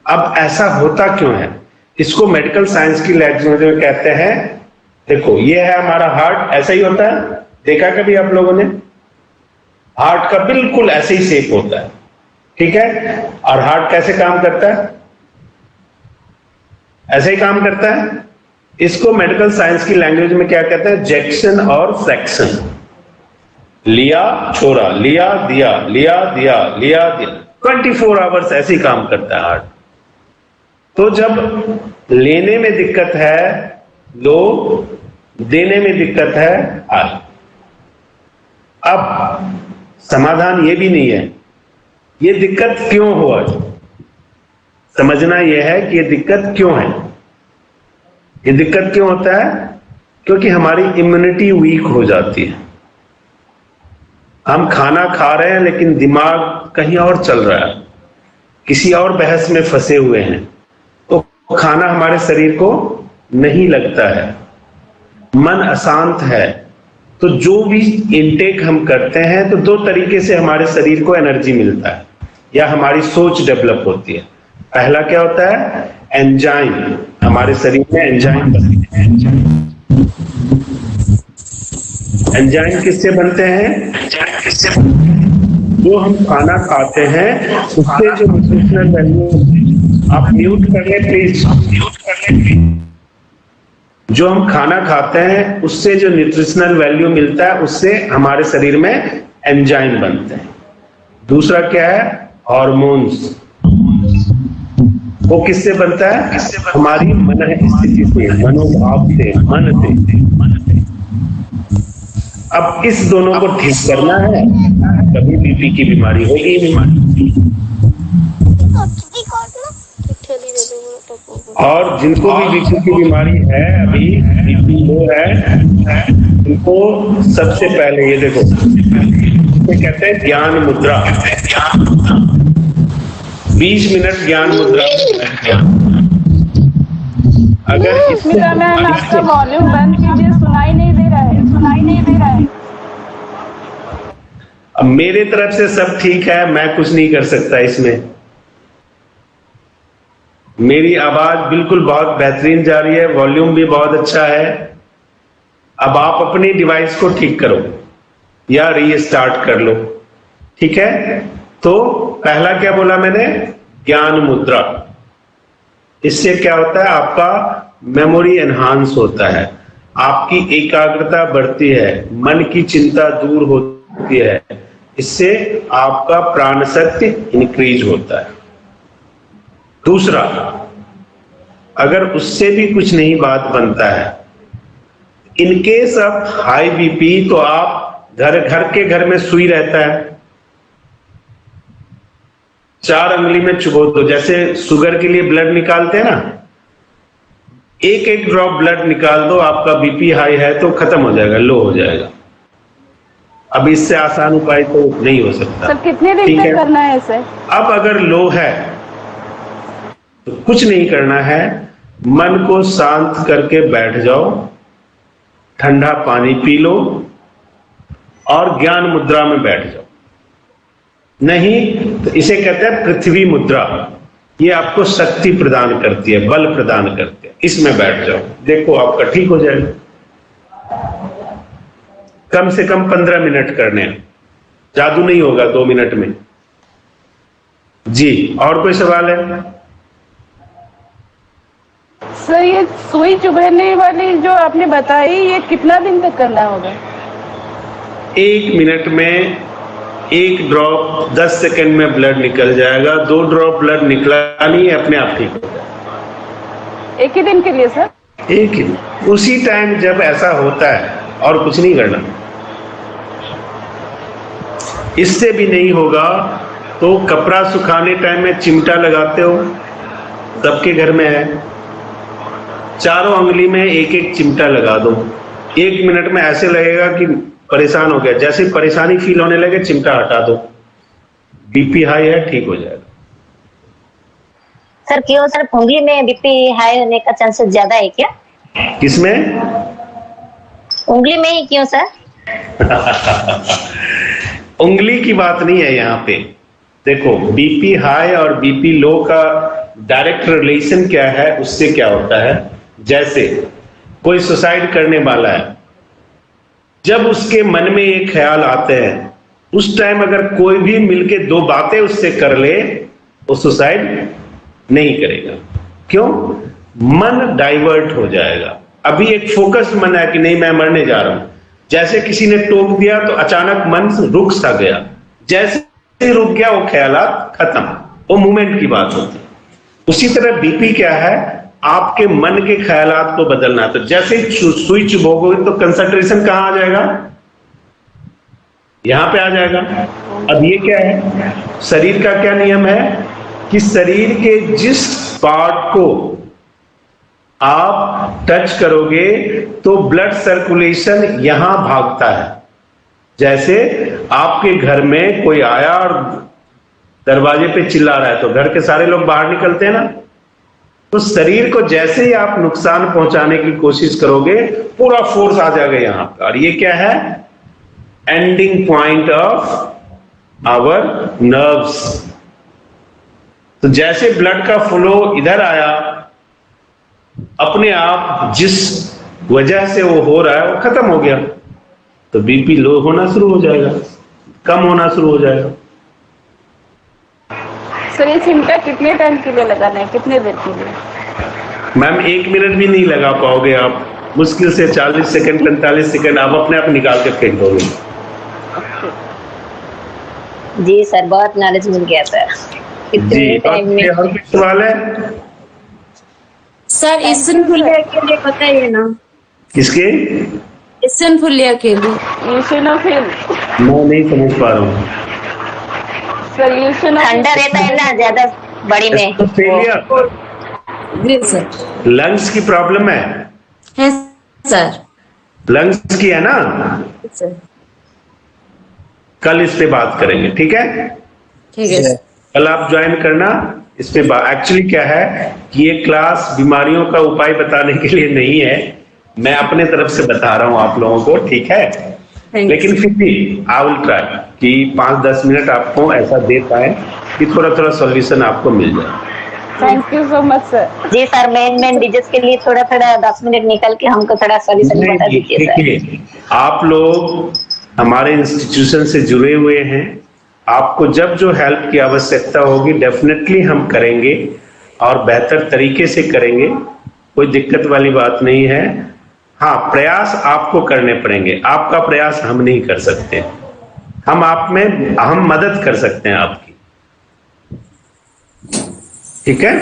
अब ऐसा होता क्यों है? इसको मेडिकल साइंस की लैंग्वेज में कहते हैं, देखो ये है हमारा हार्ट, ऐसा ही होता है, देखा कभी आप लोगों ने? हार्ट का बिल्कुल ऐसे ही शेप होता है, ठीक है। और हार्ट कैसे काम करता है? ऐसे ही काम करता है। इसको मेडिकल साइंस की लैंग्वेज में क्या कहते हैं? जैक्सन और फ्रैक्शन। लिया छोड़ा, लिया दिया, लिया दिया, लिया दिया, 24 आवर्स ऐसे ही काम करता है हार्ट। तो जब लेने में दिक्कत है लो, देने में दिक्कत है हाई। अब समाधान ये भी नहीं है, ये दिक्कत क्यों हुआ? समझना यह है कि ये दिक्कत क्यों है। ये दिक्कत क्यों होता है? क्योंकि हमारी इम्यूनिटी वीक हो जाती है। हम खाना खा रहे हैं लेकिन दिमाग कहीं और चल रहा है, किसी और बहस में फंसे हुए हैं, तो खाना हमारे शरीर को नहीं लगता है, मन अशांत है। तो जो भी इनटेक हम करते हैं तो दो तरीके से हमारे शरीर को एनर्जी मिलता है या हमारी सोच डेवलप होती है। पहला क्या होता है? एंजाइम। हमारे शरीर में एंजाइम बनते हैं। एंजाइम किससे बनते हैं? जो हम खाना खाते हैं उससे जो न्यूट्रिशनल वैल्यू, आप म्यूट कर लें प्लीज, जो हम खाना खाते हैं उससे जो न्यूट्रिशनल वैल्यू मिलता है उससे हमारे शरीर में एंजाइम बनते हैं। दूसरा क्या है? हार्मोन्स। वो किससे बनता है? हमारी मन स्थिति से, मनोभाव से, मन से। अब इस दोनों को ठीक करना है, कभी बीपी की बीमारी होगी ही नहीं। और जिनको भी बीपी की बीमारी है, अभी बीपी लो है, उनको सबसे पहले ये देखो, इसे कहते हैं ज्ञान मुद्रा। 20 मिनट ज्ञान मुद्रा। अगर मैम आपका वॉल्यूम बंद कीजिए, सुनाई नहीं दे रहा है, सुनाई नहीं दे रहा है। अब मेरे तरफ से सब ठीक है, मैं कुछ नहीं कर सकता इसमें। मेरी आवाज बिल्कुल बहुत बेहतरीन जा रही है, वॉल्यूम भी बहुत अच्छा है। अब आप अपनी डिवाइस को ठीक करो या रीस्टार्ट कर लो, ठीक है। तो पहला क्या बोला मैंने, ज्ञान मुद्रा। इससे क्या होता है, आपका मेमोरी एनहांस होता है, आपकी एकाग्रता बढ़ती है, मन की चिंता दूर होती है, इससे आपका प्राण शक्ति इंक्रीज होता है। दूसरा, अगर उससे भी कुछ नहीं बात बनता है, in case of high BP, तो आप घर में सुई रहता है, 4 अंगुली में चुभो दो। जैसे शुगर के लिए ब्लड निकालते हैं ना, एक एक ड्रॉप ब्लड निकाल दो, आपका बीपी हाई है तो खत्म हो जाएगा, लो हो जाएगा। अब इससे आसान उपाय तो नहीं हो सकता। सर कितने दिन तक करना है इसे? अब अगर लो है तो कुछ नहीं करना है, मन को शांत करके बैठ जाओ, ठंडा पानी पी लो और ज्ञान मुद्रा में बैठ जाओ। नहीं तो इसे कहते हैं पृथ्वी मुद्रा। ये आपको शक्ति प्रदान करती है, बल प्रदान करती है। इसमें बैठ जाओ, देखो आपका ठीक हो जाएगा। कम से कम 15 मिनट करने हैं, जादू नहीं होगा 2 मिनट में। जी, और कोई सवाल है? सर ये सुई चुभने वाली जो आपने बताई, ये कितना दिन तक करना होगा? 1 मिनट में 1 ड्रॉप 10 सेकंड में ब्लड निकल जाएगा। 2 ड्रॉप ब्लड निकला नहीं है, अपने आप ठीक हो जाएगा। एक ही दिन के लिए सर? एक ही, उसी टाइम जब ऐसा होता है, और कुछ नहीं करना। इससे भी नहीं होगा तो कपड़ा सुखाने टाइम में चिमटा लगाते हो, सबके घर में है, चारों अंगुली में एक एक चिमटा लगा दो। 1 मिनट में ऐसे लगेगा कि परेशान हो गया, जैसे परेशानी फील होने लगे चिमटा हटा दो, बीपी हाई है, ठीक हो जाएगा। सर क्यों सर, उंगली में बीपी हाई होने का चांसेस ज्यादा है क्या? किसमें? उंगली में ही क्यों सर? उंगली की बात नहीं है यहाँ पे। देखो, बीपी हाई और बीपी लो का डायरेक्ट रिलेशन क्या है, उससे क्या होता है, जैसे कोई सुसाइड करने वाला है, जब उसके मन में ये ख्याल आते हैं, उस टाइम अगर कोई भी मिलके 2 बातें उससे कर ले, वो सुसाइड नहीं करेगा। क्यों? मन डाइवर्ट हो जाएगा। अभी एक फोकस मन है कि नहीं मैं मरने जा रहा हूं, जैसे किसी ने टोक दिया तो अचानक मन रुक सा गया, जैसे रुक गया वो ख्यालात खत्म, वो मूवमेंट की बात होती है। उसी तरह बीपी क्या है, आपके मन के ख्यालात को बदलना है। तो जैसे ही सुई चुभोगे तो कंसंट्रेशन कहां आ जाएगा, यहां पे आ जाएगा। अब ये क्या है, शरीर का क्या नियम है कि शरीर के जिस पार्ट को आप टच करोगे तो ब्लड सर्कुलेशन यहां भागता है। जैसे आपके घर में कोई आया और दरवाजे पे चिल्ला रहा है तो घर के सारे लोग बाहर निकलते हैं ना, तो शरीर को जैसे ही आप नुकसान पहुंचाने की कोशिश करोगे, पूरा फोर्स आ जाएगा यहां पर। और ये क्या है, ending point of our nerves. तो जैसे ब्लड का फ्लो इधर आया, अपने आप जिस वजह से वो हो रहा है वो खत्म हो गया, तो बीपी लो होना शुरू हो जाएगा, कम होना शुरू हो जाएगा। सर ये चिमटा कितने टाइम के लिए लगाना है, कितने देर के लिए? मैम 1 मिनट भी नहीं लगा पाओगे आप, मुश्किल से 40 सेकंड 45 सेकंड आप अपने आप निकाल के फेंक दोगे। जी सर, बहुत नॉलेज मिल गया सर। जी, और कोई सवाल है? सर इसिनफुलिया के लिए बताइए ना। किसके? इसिनफुलिया के लिए। यूसिनोफिल। मैं नहीं समझ पा रहा हूँ। सर यूसिनोफिल ठंडा रहता है ना ज्यादा बॉडी में। जी सर। लंग्स की प्रॉब्लम है सर। लंग्स की है ना सर। कल इस पे बात करेंगे, ठीक है? ठीक है। कल आप ज्वाइन करना इस पे। एक्चुअली क्या है कि ये क्लास बीमारियों का उपाय बताने के लिए नहीं है, मैं अपने तरफ से बता रहा हूं आप लोगों को, ठीक है? लेकिन फिर भी आई विल ट्राई। कि 5-10 मिनट आपको ऐसा दे पाए कि थोड़ा थोड़ा सॉल्यूशन आपको मिल जाए। Thank you so much sir. जी सर, मेन डिजिट्स के लिए थोड़ा 10 मिनट निकल के हमको थोड़ा सॉल्यूशन बता दीजिए सर। देखिए, आप लोग हमारे इंस्टीट्यूशन से जुड़े हुए हैं, आपको जब जो हेल्प की आवश्यकता होगी डेफिनेटली हम करेंगे और बेहतर तरीके से करेंगे, कोई दिक्कत वाली बात नहीं है। हाँ, प्रयास आपको करने पड़ेंगे, आपका प्रयास हम नहीं कर सकते, हम मदद कर सकते हैं आपकी, ठीक है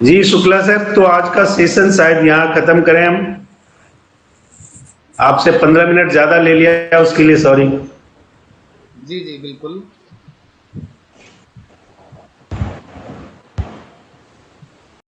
जी। शुक्ला साहब, तो आज का सेशन शायद यहां खत्म करें हम। आपसे 15 मिनट ज्यादा ले लिया, उसके लिए सॉरी। जी बिल्कुल।